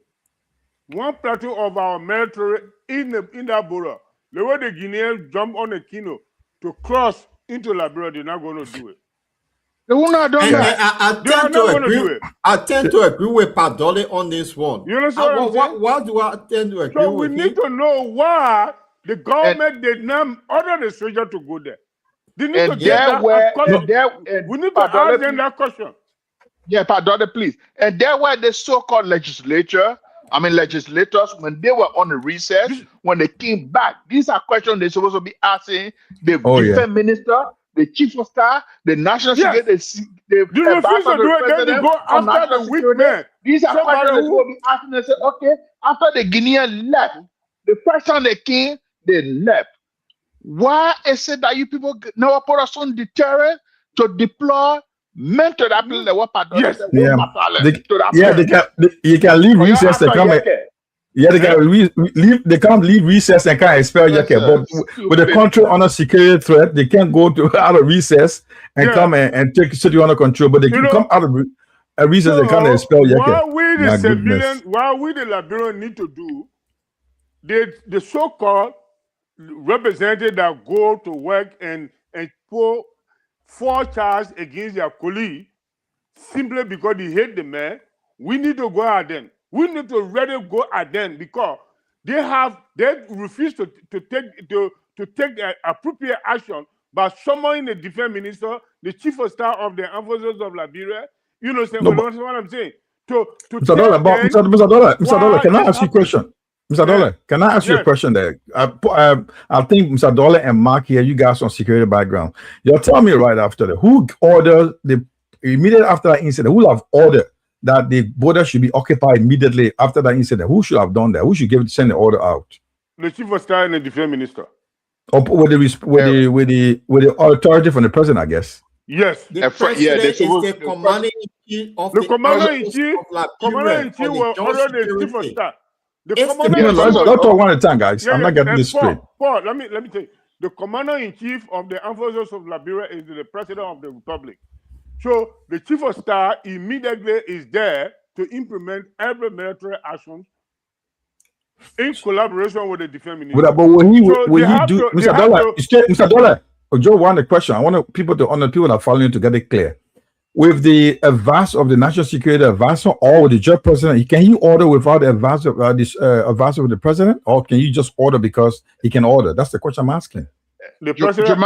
of our military in that border, the way the Guineans jump on a Kino to cross into Liberia, they're not going to do it. They will not do And that. They are not going to do it. I tend to agree with Padole on this one. You understand what I'm saying? Why do I tend to agree So we with need him? to know why the government did not order the soldier to go there. They need to And get there that were, question. and there, and We need to ask them that question. Yeah, Padole, please. And there were the so-called legislators, when they were on the recess, when they came back, these are questions they're supposed to be asking the defense minister, the chief of staff, the national security, the refuse to advisor to do the it, then president you go on after national the weak security. man. These are Somebody questions they're who- supposed to be asking. They say, okay, after the Guinean left, the first time they came, they left. Why is it that you people never put us on deterrent to deploy men to that place? What Yeah, to that you can leave place? recess and come. They can leave. They can't leave recess and can't expel Yeke. But with the country under security threat, they can't go to out of recess and come and take city under control. But they can come out of recess and can't expel Yeke. What we the civilian, what we the Liberian need to do, the so-called representatives that go to work and put 4 charges against their colleague simply because they hate the man, we need to go at them. We need to really go at them because they refuse to take the appropriate action by summoning the defense minister, the chief of staff of the armed forces of Liberia. You know what I'm saying? Mr. Dollar, can I ask you a question? Mr. Dollar, can I ask you a question there? I think Mr. Dollar and Mark here, you guys on security background. You'll tell me right after that, who ordered immediately after that incident, who have ordered that the border should be occupied immediately after that incident? Who should have done that? Who should send the order out? The chief of staff and the defense minister. With the authority from the president, I guess. Yes. The president is the commander-in-chief of the commander-in-chief will order the chief of staff. Let's talk one at a time, guys. I'm not getting this straight. Paul, let me tell you. The commander-in-chief of the armed forces of Liberia is the president of the republic. So the chief of staff immediately is there to implement every military action in collaboration with the defense minister. But will he do, Mr. Dollar? Joe, one question. I want people that are following to get it clear. With the advice of the national security advisor or with the judge president, can he order without the advice of advisor of the president, or can you just order because he can order? That's the question I'm asking. The president,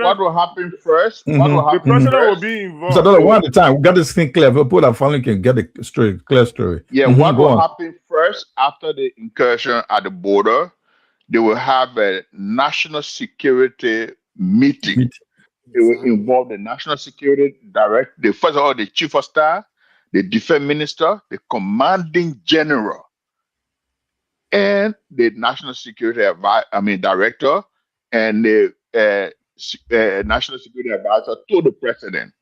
what will happen first? Mm-hmm. The president will be involved. Mr. Dollar, one at a time. We got this thing clear. People that following can get a clear story. Yeah, what will happen first after the incursion at the border? They will have a national security meeting. It will involve the national security director, first of all, the chief of staff, the defense minister, the commanding general, and the national security director, and the national security advisor to the president.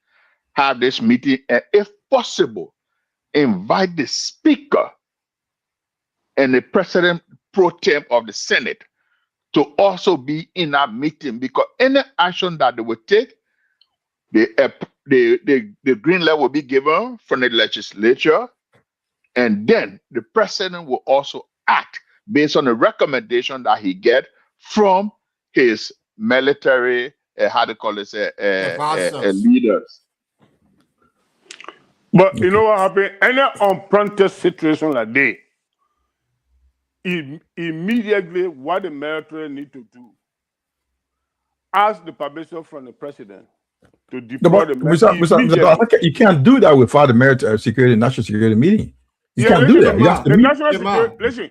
Have this meeting, and if possible, invite the speaker and the president pro tem of the Senate to also be in that meeting, because any action that they will take, the green light will be given from the legislature, and then the president will also act based on the recommendation that he get from his military, leaders. But you know what happened? Any unprompted situation like that, immediately what the military need to do, ask the permission from the president to deploy the military. You can't do that without the military security, national security meeting. You can't do that. The national security, listen.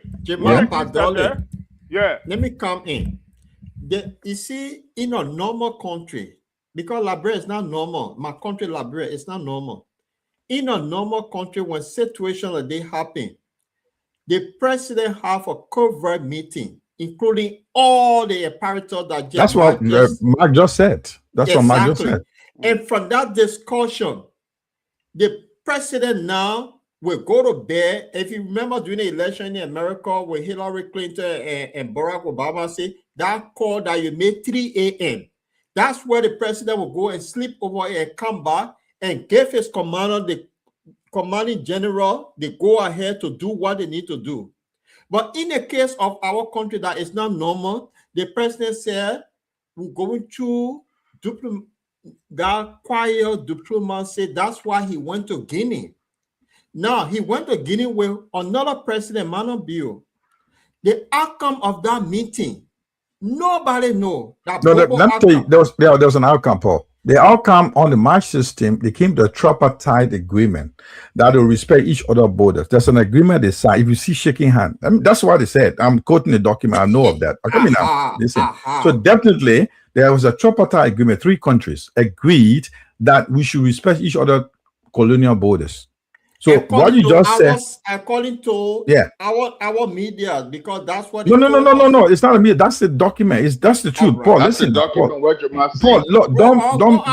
Let me come in. You see, in a normal country, because Liberia is not normal, my country, Liberia, is not normal. In a normal country, when situations like they happen, the president have a covert meeting including all the apparatus that That's what Mark just said. That's what Mark just said. And from that discussion, the president now will go to bed. If you remember during the election in America with Hillary Clinton and Barack Obama say that call that you made 3 a.m. That's where the president will go and sleep over and come back and give his commander, the commanding general, the go ahead to do what they need to do. But in the case of our country that is not normal, the president said we're going to that quiet diplomacy. That's why he went to Guinea. Now he went to Guinea with another president, Manon Bio. The outcome of that meeting, nobody know. That no, there was an outcome, Paul. The outcome on the March system, they came to a tripartite agreement that will respect each other's borders. There's an agreement they signed. If you see shaking hand, I mean, that's what they said. I'm quoting the document. I know of that. Listen. So definitely, there was a tripartite agreement. 3 countries agreed that we should respect each other's colonial borders. So what you just said, according to our media, because that's what. No. It's not a media. That's the document. That's the truth, right. Paul. That's listen, the document. Paul,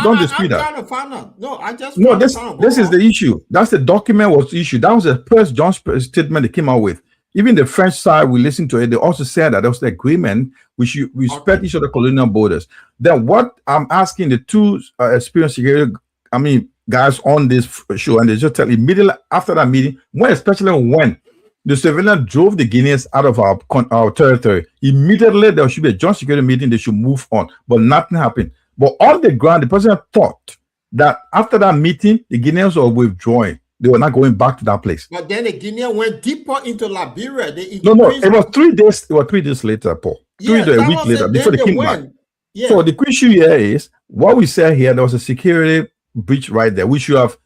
don't dispute that. I'm trying to find out. No, I just this is the issue. That's the document was issued. That was the first John's statement they came out with. Even the French side, we listened to it. They also said that there was the agreement we should respect each other's colonial borders. Then what I'm asking the 2 experienced security, guys on this show, and they just tell immediately after that meeting, especially when the civilian drove the Guineans out of our territory, immediately there should be a joint security meeting. They should move on, but nothing happened. But on the ground, the president thought that after that meeting, the Guineans were withdrawing. They were not going back to that place. But then the Guineans went deeper into Liberia. No, it was 3 days. It was 3 days later, Paul. 3 days, a week later, before they came back. Yeah. So the issue here is what we said here. There was a security breach right there. We should have,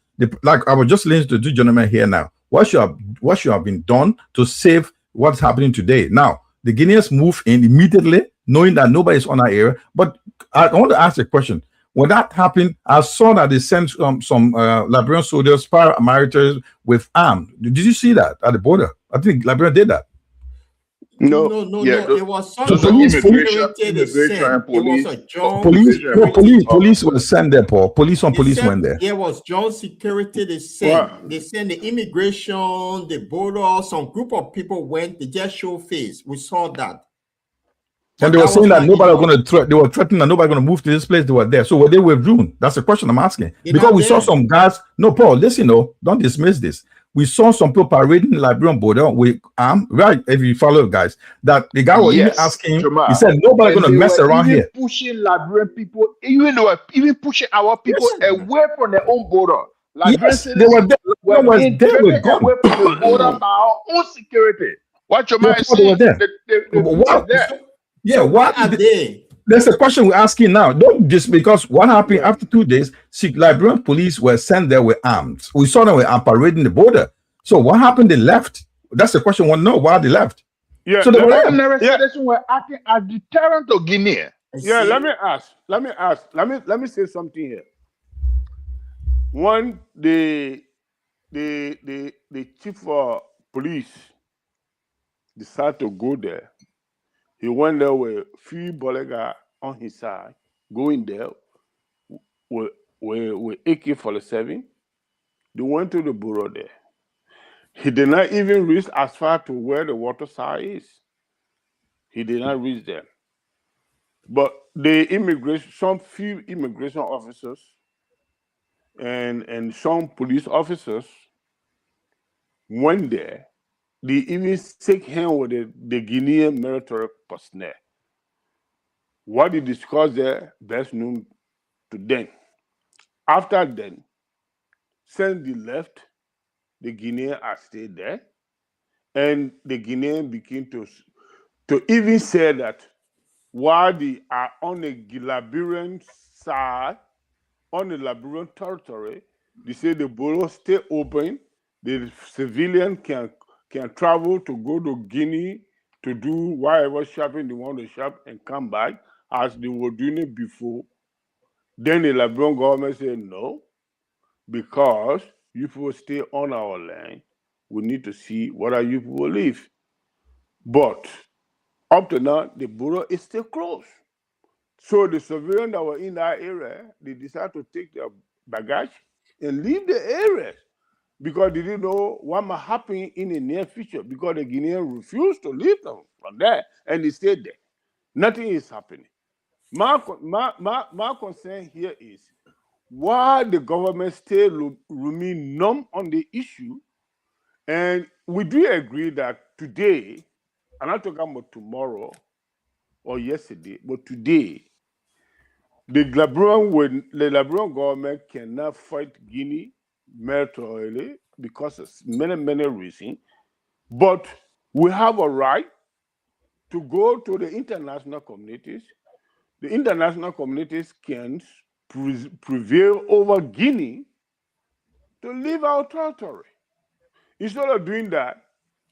like I was just listening to 2 gentlemen here now. What should have been done to save what's happening today? Now the Guineans move in immediately, knowing that nobody's on our area. But I want to ask a question. When that happened, I saw that they sent some Liberian soldiers, paramilitaries with arms. Did you see that at the border? I think Liberia did that. No. It was police was sent there, Paul. Police went there. There was joint security. They sent the immigration, the border. Some group of people went. They just show face. We saw that. And they were saying that nobody was going to. They were threatening that nobody going to move to this place. They were there. So were they withdrawn? That's the question I'm asking. Because we saw some guys. No, Paul. Listen, don't dismiss this. We saw some people parading the Liberian border with right? If you follow, guys, that the guy was even asking. He said nobody going to mess around here. Pushing Liberian people, even they were even pushing our people away from their own border. Yes, they were there. They were gone away from the border by our own security. What your man said? What are they? There's a question we're asking now. Don't just because what happened after 2 days, Liberian police were sent there with arms. We saw them were parading the border. So what happened? They left. That's the question. We want to know why they left. Yeah, so they were acting as deterrent to Guinea. Yeah, let me ask. Let me say something here. One, the chief of police decided to go there. He went there with few Bolega on his side, going there with AK-47. They went to the border there. He did not even reach as far to where the water side is. He did not reach there. But some few immigration officers and some police officers went there. They even shook hands with the Guinean military personnel. What they discussed there, best known to them. After then, since they left, the Guineans are still there, and the Guineans begin to even say that while they are on the Liberian side, on the Liberian territory, they say the border stay open, the civilian can travel to go to Guinea to do whatever shopping they want to shop and come back as they were doing it before. Then the Liberian government said no, because you people stay on our land. We need to see whether you people live. But Up to now, the border is still closed. So the civilians that were in that area, they decided to take their baggage and leave the areas because they didn't know what might happen in the near future because the Guineans refused to leave them from there and they stayed there. Nothing is happening. My concern here is why the government still remain numb on the issue. And we do agree that today, I'm not talking about tomorrow or yesterday, but today, the Liberian government cannot fight Guinea militarily because of many reasons. But we have a right to go to the international communities. The international communities can prevail over Guinea to leave our territory. Instead of doing that,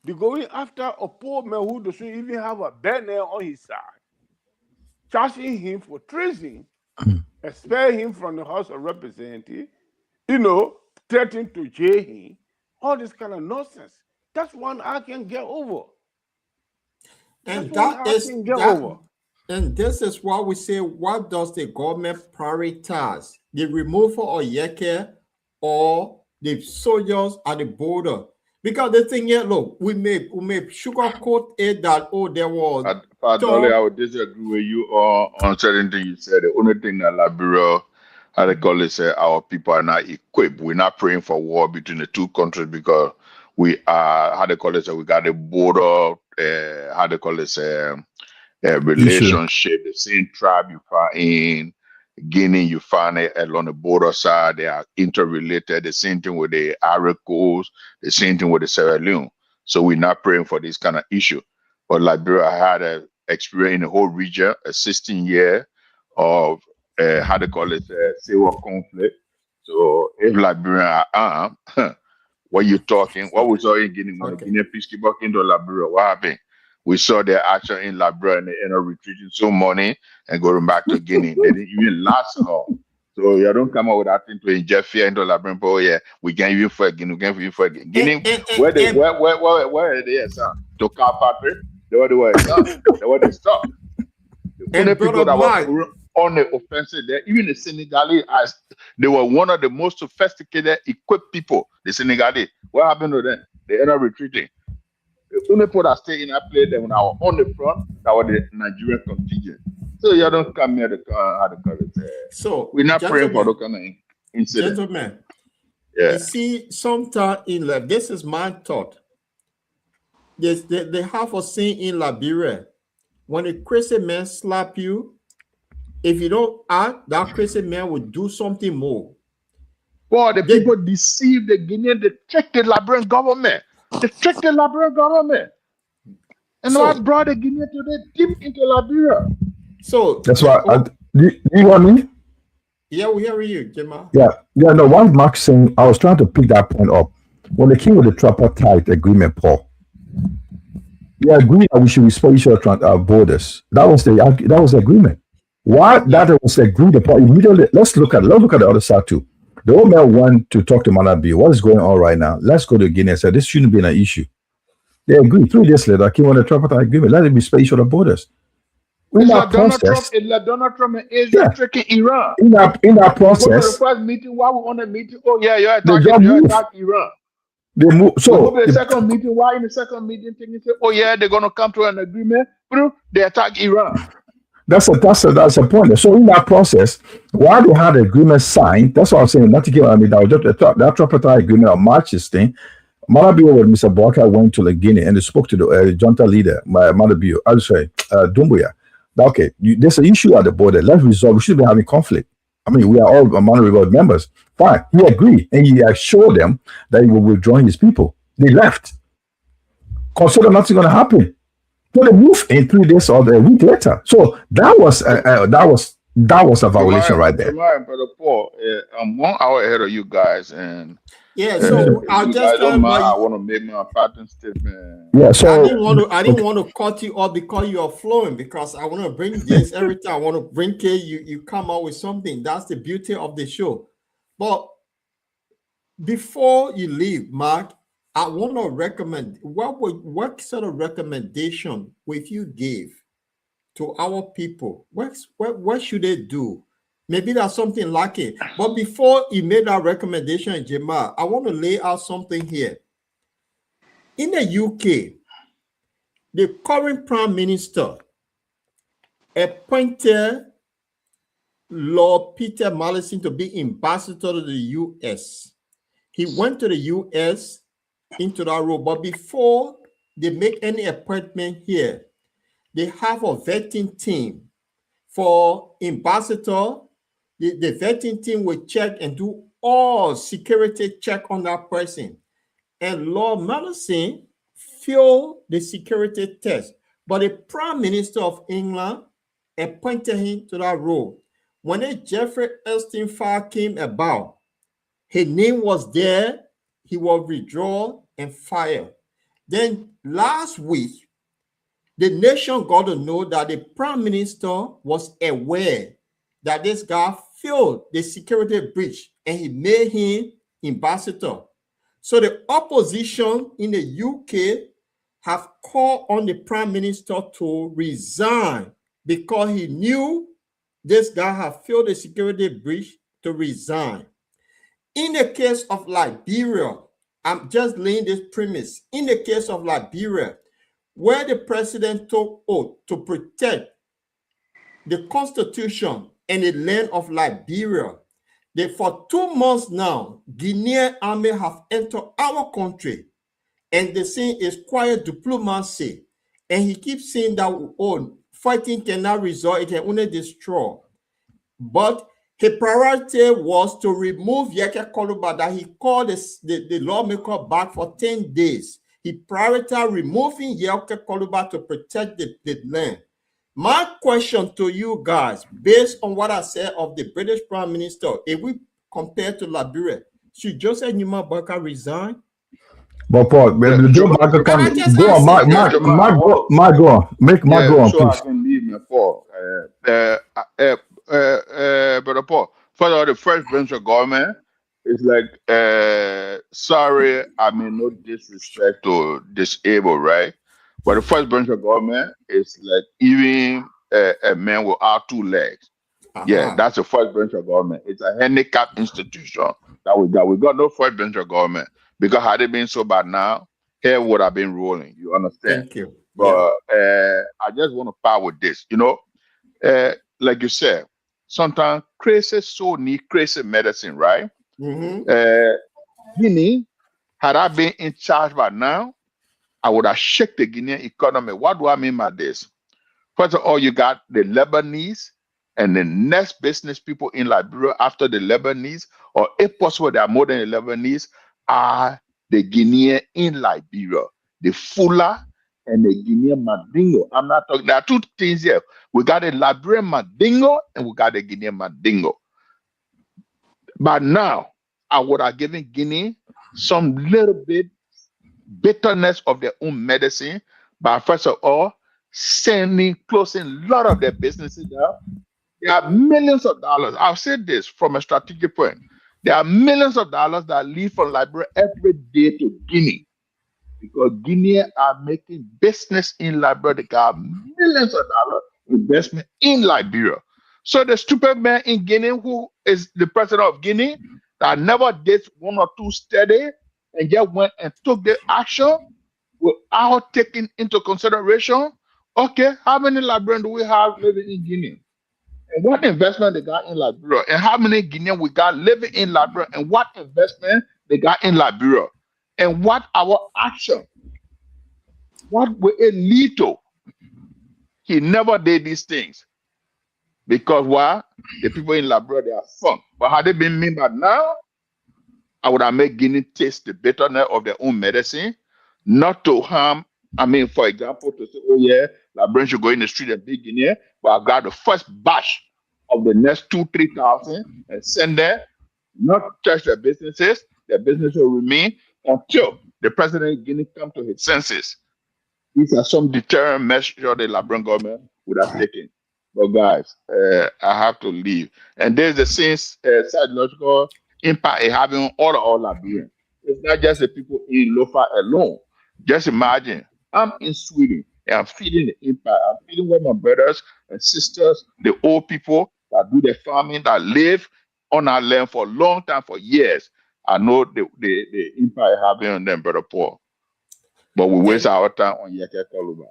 they're going after a poor man who doesn't even have a banner on his side, charging him for treason, expel him from the House of Representatives, threatening to jail him, all this kind of nonsense. That's one I can get over. And and this is why we say, what does the government prioritize? The removal of Yeke or the soldiers at the border? Because the thing here, look, we may sugarcoat it that, there was. I would disagree with you on certain things you said. The only thing that Liberia, how they call it, say our people are not equipped. We're not praying for war between the two countries because we are, how they call it, say we got a border, how they call it, say, relationship, the same tribe you find in Guinea, you find it along the border side, they are interrelated. The same thing with the Ivory Coast, the same thing with the Sierra Leone. So we're not praying for this kind of issue. But Liberia had an experience in the whole region, a 16-year of how they call it, civil conflict. So if Liberia are armed, what you talking? What we saw in Guinea when the Guinea peacekeeper came to Liberia? What happened? We saw their action in Liberia and they ended up retreating some money and going back to Guinea. They didn't even last long. So you don't come up with that thing to inject fear into Liberia. Oh yeah, we can't even fight Guinea. We can't even fight Guinea. Where are they at, son? To Carpatry? They were the son. They were the stop. The only people that were on the offensive there, even the Senegalese, they were one of the most sophisticated, equipped people. The Senegalese. What happened to them? They ended up retreating. The only people that stay in that place, they were on the front, that were the Nigerian contingent. So you don't come here to how to call it. So we're not praying for those kind of incidents. Gentlemen, yeah. You see, sometimes in this is my thought. They have a saying in Liberia: when a crazy man slap you, if you don't act, that crazy man will do something more. Well, the people deceive the Guinean, they trick the Liberian government. They tricked the Liberian government. And so, what brought the Guinea to the deep into Liberia. So that's why do you hear me? Yeah, we hear you, Gemma. Yeah. No, what Mark's saying, I was trying to pick that point up. When they came with the tripartite agreement, Paul, they agreed that we should respect each other's borders. That was the agreement. Why that was agreed upon immediately? Let's look at the other side too. The old man went to talk to Manabi. What is going on right now? Let's go to Guinea and say this shouldn't be an issue. They agreed. 3 days later, came on a tripartite agreement. Let it respect each other's borders. Donald Trump and Israel tricking Iran. In that process, go to the first meeting, why we on a meeting? Oh yeah, you're attacking Iran. They move. So the second meeting, why in the second meeting thing? Oh yeah, they're gonna come to an agreement. They attack Iran. That's a point. So in that process, while they had the agreement signed, that's what I'm saying. Not to give that was just that tripartite agreement on March's thing. Malabio with Mr. Boka went to Guinea and they spoke to the junta leader, Malabio. I'll say Dumbuya. Okay, there's an issue at the border. Let's resolve. We shouldn't be having conflict. I mean, we are all Monterey members. Fine. He agreed and he assured them that he will withdraw his people. They left. Consider nothing going to happen. So they moved in 3 days or a week later. So that was a violation right there. Brother Paul, I'm 1 hour ahead of you guys, and so I want to make my patent statement. Yeah, so I didn't want to cut you off because you are flowing, because I want to bring this every time. I want to bring you come out with something. That's the beauty of the show. But before you leave, Mark, I want to recommend what sort of recommendation would you give to our people? What should they do? Maybe there's something lacking. But before you made that recommendation, Jamal, I want to lay out something here. In the UK, the current Prime Minister appointed Lord Peter Mallison to be ambassador to the US. He went to the US into that role, but before they make any appointment here, they have a vetting team for ambassador. The vetting team will check and do all security check on that person. And Lord Mallison failed the security test, but the Prime Minister of England appointed him to that role. When the Jeffrey Epstein file came about, his name was there, he was withdrawn and fired. Then last week, the nation got to know that the Prime Minister was aware that this guy failed the security breach and he made him ambassador. So the opposition in the UK have called on the Prime Minister to resign because he knew this guy had failed the security breach, to resign. In the case of Liberia, I'm just laying this premise. In the case of Liberia, where the president took oath to protect the constitution and the land of Liberia, for 2 months now, Guinean army have entered our country, and the thing is quiet diplomacy. And he keeps saying that, fighting cannot resolve, it can only destroy. But his priority was to remove Yeke Koluba, that he called the lawmaker back for 10 days. He prioritized removing Yeke Koluba to protect the land. My question to you guys, based on what I said of the British Prime Minister, if we compare to Liberia, should Joseph Numa Baka resign? But Paul, Yeah, Joe Marco can I just go on. asked him. yeah, Jamal, I want to, Mark, go on. Make Mark yeah, go on, so I please. can leave my Paul. Brother Paul, first of all, the first branch of government is like, sorry, I mean, no disrespect to disabled, right? But the first branch of government is like even a man without 2 legs. Yeah, that's the first branch of government. It's a handicap institution that we got. We got no first branch of government because had it been so bad now, hair would have been rolling. You understand? Thank you. But I just want to part with this. Like you said, sometimes crazy soul need crazy medicine, right? Guinea, had I been in charge by now, I would have shook the Guinean economy. What do I mean by this? First of all, you got the Lebanese and the next business people in Liberia after the Lebanese, or if possible, there are more than the Lebanese, are the Guinean in Liberia, the Fula and the Guinean Mandingo. I'm not talking, there are 2 things here. We got a Liberian Mandingo and we got a Guinean Mandingo. But now, I would have given Guinea some little bit bitterness of their own medicine by first of all closing a lot of their businesses down. There are millions of dollars. I'll say this from a strategic point. There are millions of dollars that leave from Liberia every day to Guinea because Guinea are making business in Liberia. They got millions of dollars investment in Liberia. So the stupid man in Guinea, who is the president of Guinea, that never did 1 or 2 study and just went and took the action without taking into consideration, okay, how many Liberians do we have living in Guinea? And what investment they got in Liberia? And how many Guineans we got living in Liberia? And what investment they got in Liberia? And what our action? What will it lead to? He never did these things. Because why? The people in Liberia, they are fun. But had they been me by now, I would have made Guinea taste the bitterness of their own medicine, not to harm. I mean, for example, to say, oh yeah, Liberians should go in the street and be Guinea, but I got the first batch of the next 2,000-3,000 and send them, not touch their businesses. Their business will remain until the president of Guinea come to his senses. These are some deterrent measures the Liberian government would have taken. But guys, I have to leave. And there's the same psychological impact it having on all Liberians. It's not just the people in Lofa alone. Just imagine, I'm in Sweden and I'm feeding the empire. I'm feeding with my brothers and sisters, the old people that do the farming, that live on our land for a long time, for years. I know the empire having on them, brother Paul. But we waste our time on Yeke Koluba.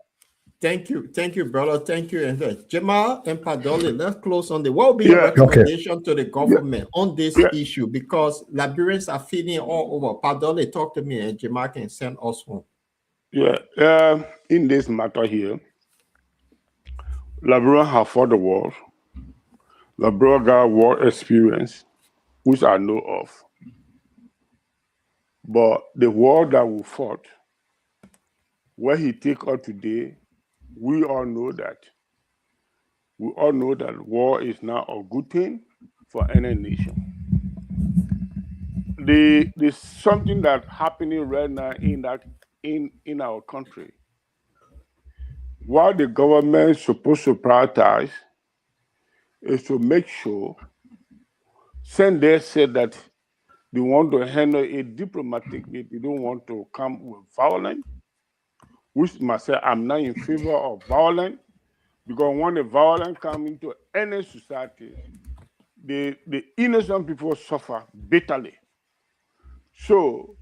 Thank you, brother. Thank you. And Jamal and Padoli, let's close on the what will be your recommendation to the government on this issue? Because Liberians are feeling all over. Padoli, talk to me, and Jamal can send us home. Yeah, in this matter here, Liberians have fought the war. Liberia got war experience, which I know of. But the war that we fought, where he take us today, we all know that. We all know that war is not a good thing for any nation. There's something that's happening right now in our country. What the government is supposed to prioritize is to make sure, since they said that they want to handle it diplomatically, they don't want to come with violence, which myself, I'm not in favor of violence, because when the violence comes into any society, the innocent people suffer bitterly. So,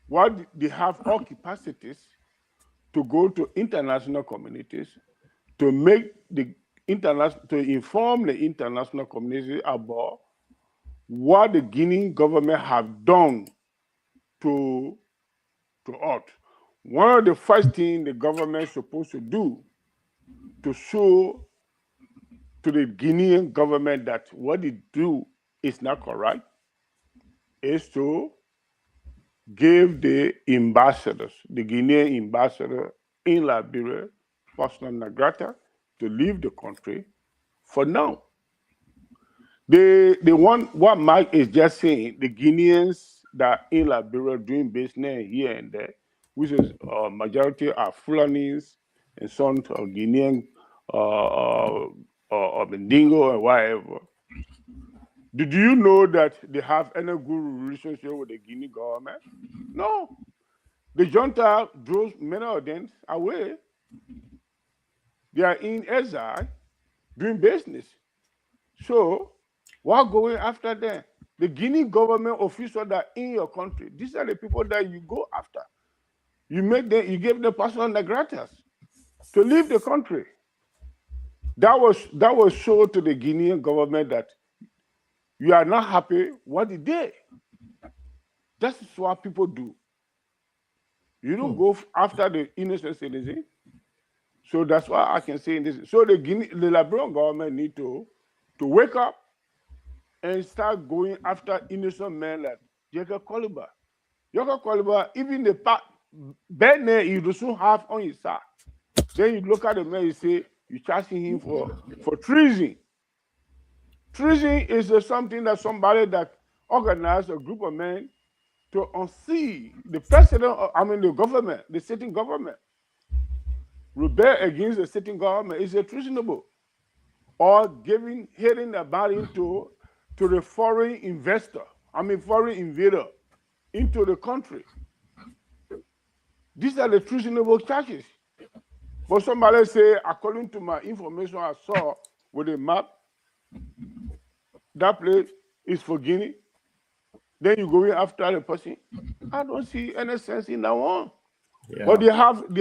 what they have all capacities to go to international communities to make the to inform the international community about what the Guinean government have done to us. One of the first things the government is supposed to do to show to the Guinean government that what they do is not correct is to give the ambassadors, the Guinean ambassador in Liberia, persona non grata, to leave the country for now. The one what Mike is just saying, the Guineans that in Liberia doing business here and there, which is majority are Fulanis and some are Guinean or Bendigo or whatever. Did you know that they have any good relationship with the Guinea government? No. The junta drove many of them away. They are in exile doing business. So, what going after them? The Guinea government officials that in your country, these are the people that you go after. You make them, you give them persona non grata to leave the country. That was shown to the Guinean government that you are not happy what they did. That's what people do. You don't go after the innocent citizen. So that's why I can say in this. So the Liberian government need to wake up and start going after innocent men like Yeke Koluba. Yeke Koluba, even the bad name you don't have on his side. Then you look at the man, you say you're charging him for treason. Treason is something that somebody that organized a group of men to unseat the president, the government, the sitting government. Rebel against the sitting government is treasonable. Or hearing about it to the foreign investor, foreign invader into the country. These are the treasonable charges. But somebody say, according to my information I saw with a map, that place is for Guinea. Then you go in after the person. I don't see any sense in that one. Yeah. But they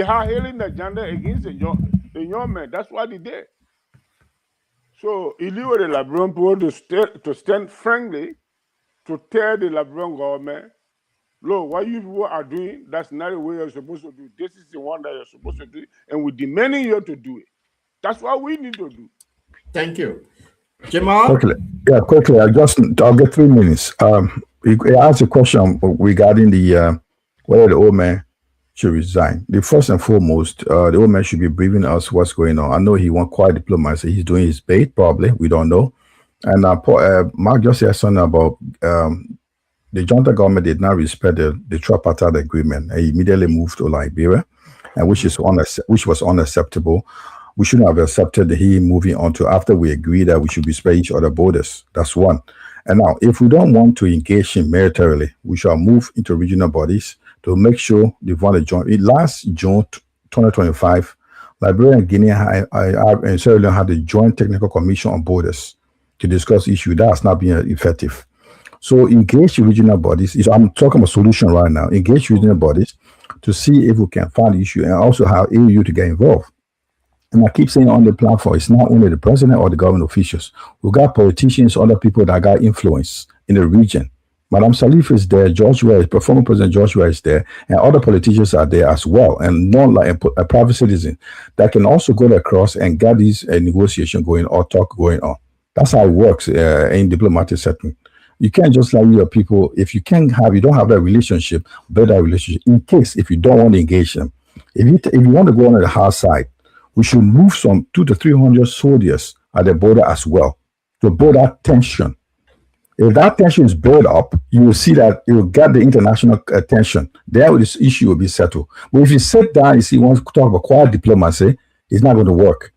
have hailing the agenda against the young men. That's what they did. So it leave the Liberian people to stand frankly to tell the Liberian government, look, what you people are doing, that's not the way you're supposed to do. This is the one that you're supposed to do, and we're demanding you to do it. That's what we need to do. Thank you. Jamal? Quickly. I'll get 3 minutes. He asked a question regarding the whether the old man should resign. The first and foremost, the old man should be briefing us what's going on. I know he wants quiet diplomacy. He's doing his bait, probably. We don't know. And Mark just said something about the junta government did not respect the tripartite agreement. He immediately moved to Liberia, and which was unacceptable. We shouldn't have accepted him moving on to after we agreed that we should respect each other's borders. That's one. And now, if we don't want to engage in militarily, we shall move into regional bodies to make sure they want to join. Last June 2025, Liberia and Guinea and Sierra Leone had a joint technical commission on borders to discuss issue that has not been effective. So engage regional bodies. I'm talking about solution right now. Engage regional bodies to see if we can find the issue and also have AU to get involved. And I keep saying on the platform, it's not only the president or the government officials. We got politicians, other people that got influence in the region. Madam Salif is there, George Weah, former President George Weah is there, and other politicians are there as well, and not like a private citizen that can also go across and get these negotiation going or talk going on. That's how it works in diplomatic setting. You can't just like your people, if you don't have that relationship, build that relationship in case if you don't want to engage them. If you want to go on the hard side, we should move some 200 to 300 soldiers at the border as well to build that tension. If that tension is built up, you will see that it will get the international attention. There, this issue will be settled. But if you sit down and see, want to talk about quiet diplomacy, it's not going to work.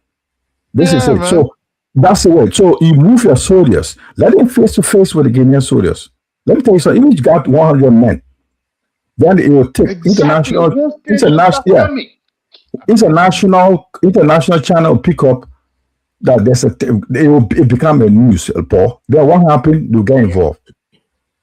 This is it. Man. So that's the way. So you move your soldiers, let them face to face with the Guinean soldiers. Let me tell you something. Even if you got 100 men, then it will take international channel pick up that it become a news, Paul. Then what happened? You get involved.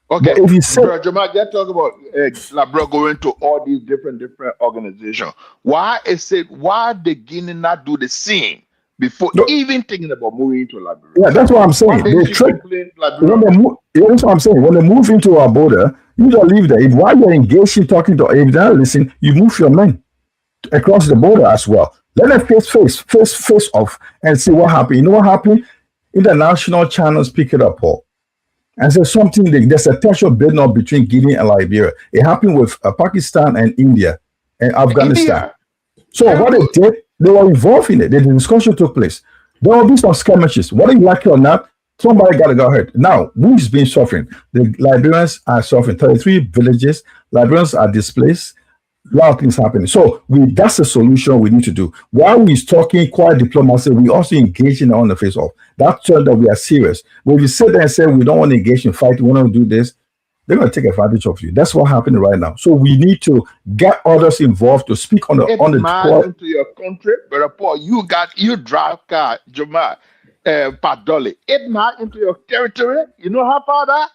Okay, if you say, Jamal, just talk about Labra going to all these different organizations. Why the Guinea not do the same before even thinking about moving into Liberia? Yeah, that's what I'm saying. That's what I'm saying. When they move into our border, you don't leave there. If while you're engaged in talking to, if they're listening, you move your men across the border as well. Let them face off and see what happened. You know what happened? International channels pick it up, Paul. And so there's a tension building up between Guinea and Liberia. It happened with Pakistan and India and Afghanistan. So what they did, they were involved in it. The discussion took place. There will be some skirmishes. Whether you like it or not, somebody got to go ahead. Now, who's been suffering? The Liberians are suffering. 33 villages. Liberians are displaced. A lot of things happening. So that's the solution we need to do. While we're talking quiet diplomacy, we also engaging on the face off. That shows that we are serious. When we sit there and say we don't want to engage in fight, we want to do this, they're going to take advantage of you. That's what's happening right now. So we need to get others involved to speak on the into your country, but Paul, you drive car, Jamal, Padoli. 8 miles into your territory. You know how far that?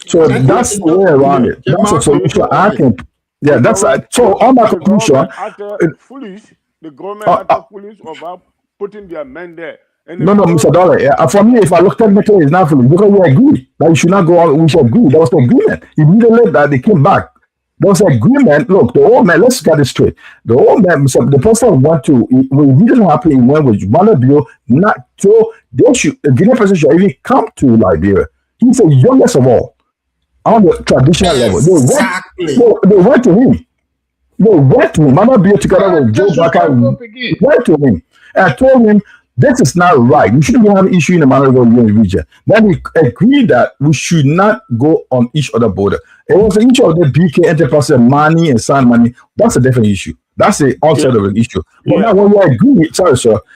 So that's the way around it. That's a solution I can. Yeah, that's so. On my conclusion, the government acted foolish about putting their men there. No, Mr. Dollar. For me, if I look technically, it's not foolish because we agree that we should not go on. We should agree. There was the agreement. Immediately that they came back, there was an agreement. Look, the old man. Let's get it straight. The old man, the person want to. When it didn't happen, he went with Manabio. Not so they should. The Guinea person should even come to Liberia. He's the youngest of all. On the traditional level, they went to him. They went to him. Mama Beer together with Joe Barker went to him and told him this is not right. We shouldn't have an issue in the Malawi region. Then we agreed that we should not go on each other border. It was each of the BK enterprise money and sign money. That's a different issue. That's the outside of the issue. But now when you agree,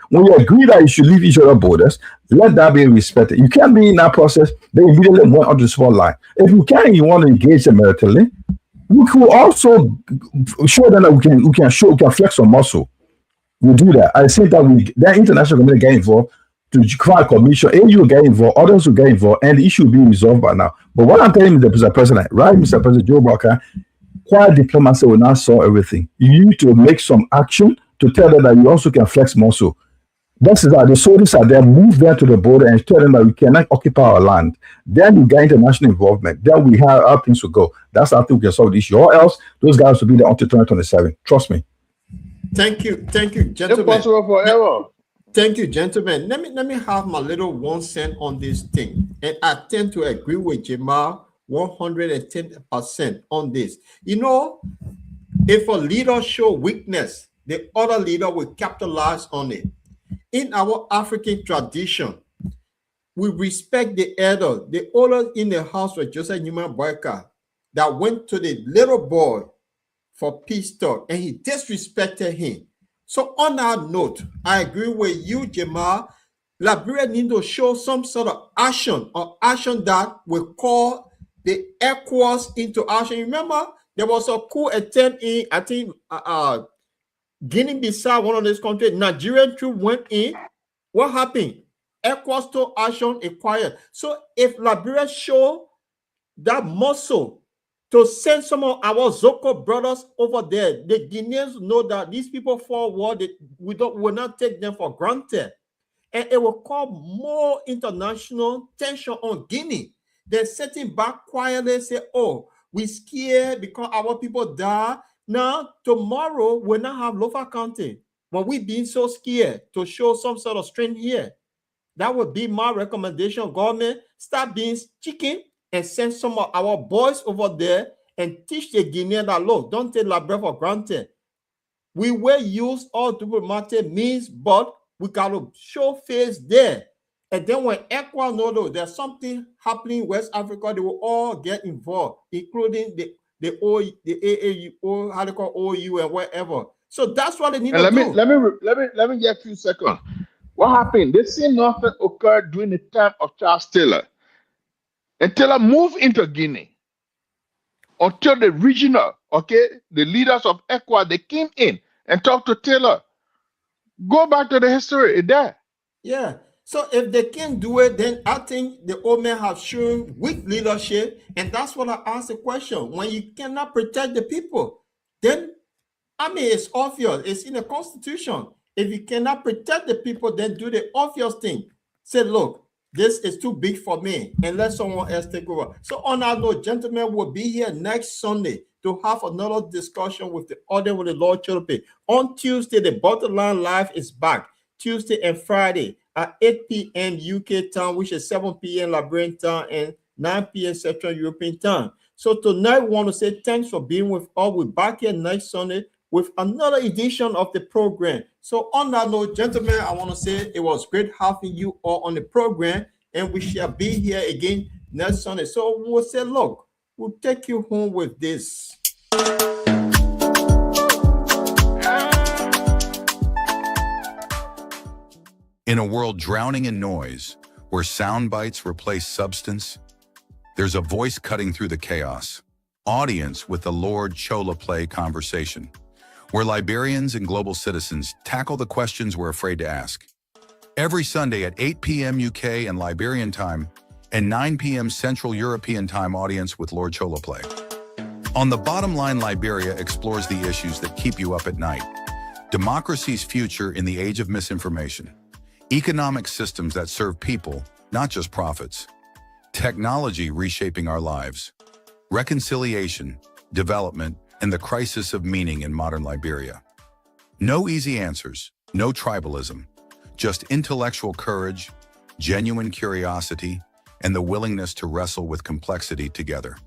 when you agree that you should leave each other borders, let that be respected. You can't be in that process. They immediately went on the spotlight. If you can, you want to engage them militarily, we could also show them that we can flex some muscle. We do that. I think that that international community get involved to create a commission. AU will get involved, others will get involved, and the issue will be resolved by now. But what I'm telling Mr. President, right, Mr. President Joe Barker, quiet diplomacy will not solve everything. You need to make some action to tell them that you also can flex muscle. That's that the soldiers are there, move them to the border and tell them that we cannot occupy our land. Then you get international involvement. Then we have how things will go. That's how I think we can solve the issue. Or else those guys will be there until 2027. Trust me. Thank you, gentlemen. Impossible forever. Thank you, gentlemen. Let me have my little 1 cent on this thing. And I tend to agree with Jamal 110% on this. You know, if a leader show weakness, the other leader will capitalize on it. In our African tradition, we respect the elder. The older in the house was Joseph Newman Boyka that went to the little boy for peace talk and he disrespected him. So on that note, I agree with you, Jamal. Liberia need to show some sort of action or action that will call the ECOWAS into action. Remember, there was a coup attempt in, I think, Guinea-Bissau, one of these countries. Nigerian troops went in. What happened? ECOWAS took action acquired. So if Liberia show that muscle to send some of our Zoko brothers over there, the Guineans know that these people forward, we will not take them for granted. And it will cause more international tension on Guinea. They're sitting back quietly and say, oh, we scared because our people die. Now, tomorrow, we'll not have local counting. When we being so scared to show some sort of strength here, that would be my recommendation. Government, start being chicken and send some of our boys over there and teach the Guinean that, look, don't take Liberia for granted. We will use all diplomatic means, but we got to show face there. And then when ECOWAS know there's something happening in West Africa, they will all get involved, including the AAU, how they call OU and whatever. So that's what they need And to do. let me get a few seconds. What happened? The same nothing occurred during the time of Charles Taylor. And Taylor moved into Guinea until the regional, the leaders of ECOWAS, they came in and talked to Taylor. Go back to the history, it's there. Yeah. So if they can't do it, then I think the old men have shown weak leadership. And that's what I asked the question. When you cannot protect the people, then, I mean, it's obvious. It's in the Constitution. If you cannot protect the people, then do the obvious thing. Say, look, this is too big for me, and let someone else take over. So on that note, gentlemen, will be here next Sunday to have another discussion with the audience with the Lord Choloply. On Tuesday, the Bottom Line Live is back. Tuesday and Friday at 8 p.m. UK time, which is 7 p.m. Liberian time and 9 p.m. Central European time. So tonight, we want to say thanks for being with us. We're back here next Sunday with another edition of the program. So on that note, gentlemen, I want to say it was great having you all on the program, and we shall be here again next Sunday. So we'll say, look, we'll take you home with this. In a world drowning in noise, where sound bites replace substance, there's a voice cutting through the chaos. Audience with the Lord Choloply conversation, where Liberians and global citizens tackle the questions we're afraid to ask. Every Sunday at 8 p.m. UK and Liberian time and 9 p.m. Central European time, Audience with Lord Choloply. On the Bottom Line, Liberia explores the issues that keep you up at night. Democracy's future in the age of misinformation. Economic systems that serve people, not just profits. Technology reshaping our lives. Reconciliation, development, and the crisis of meaning in modern Liberia. No easy answers, no tribalism, just intellectual courage, genuine curiosity, and the willingness to wrestle with complexity together.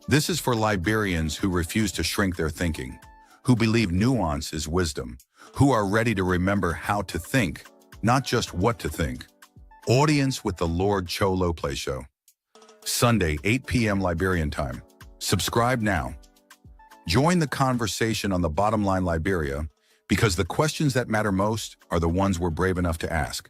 This is for Liberians who refuse to shrink their thinking, who believe nuance is wisdom, who are ready to remember how to think, not just what to think. Audience with the Lord Choloply Show. Sunday, 8 p.m. Liberian time. Subscribe now. Join the conversation on the Bottom Line Liberia, because the questions that matter most are the ones we're brave enough to ask.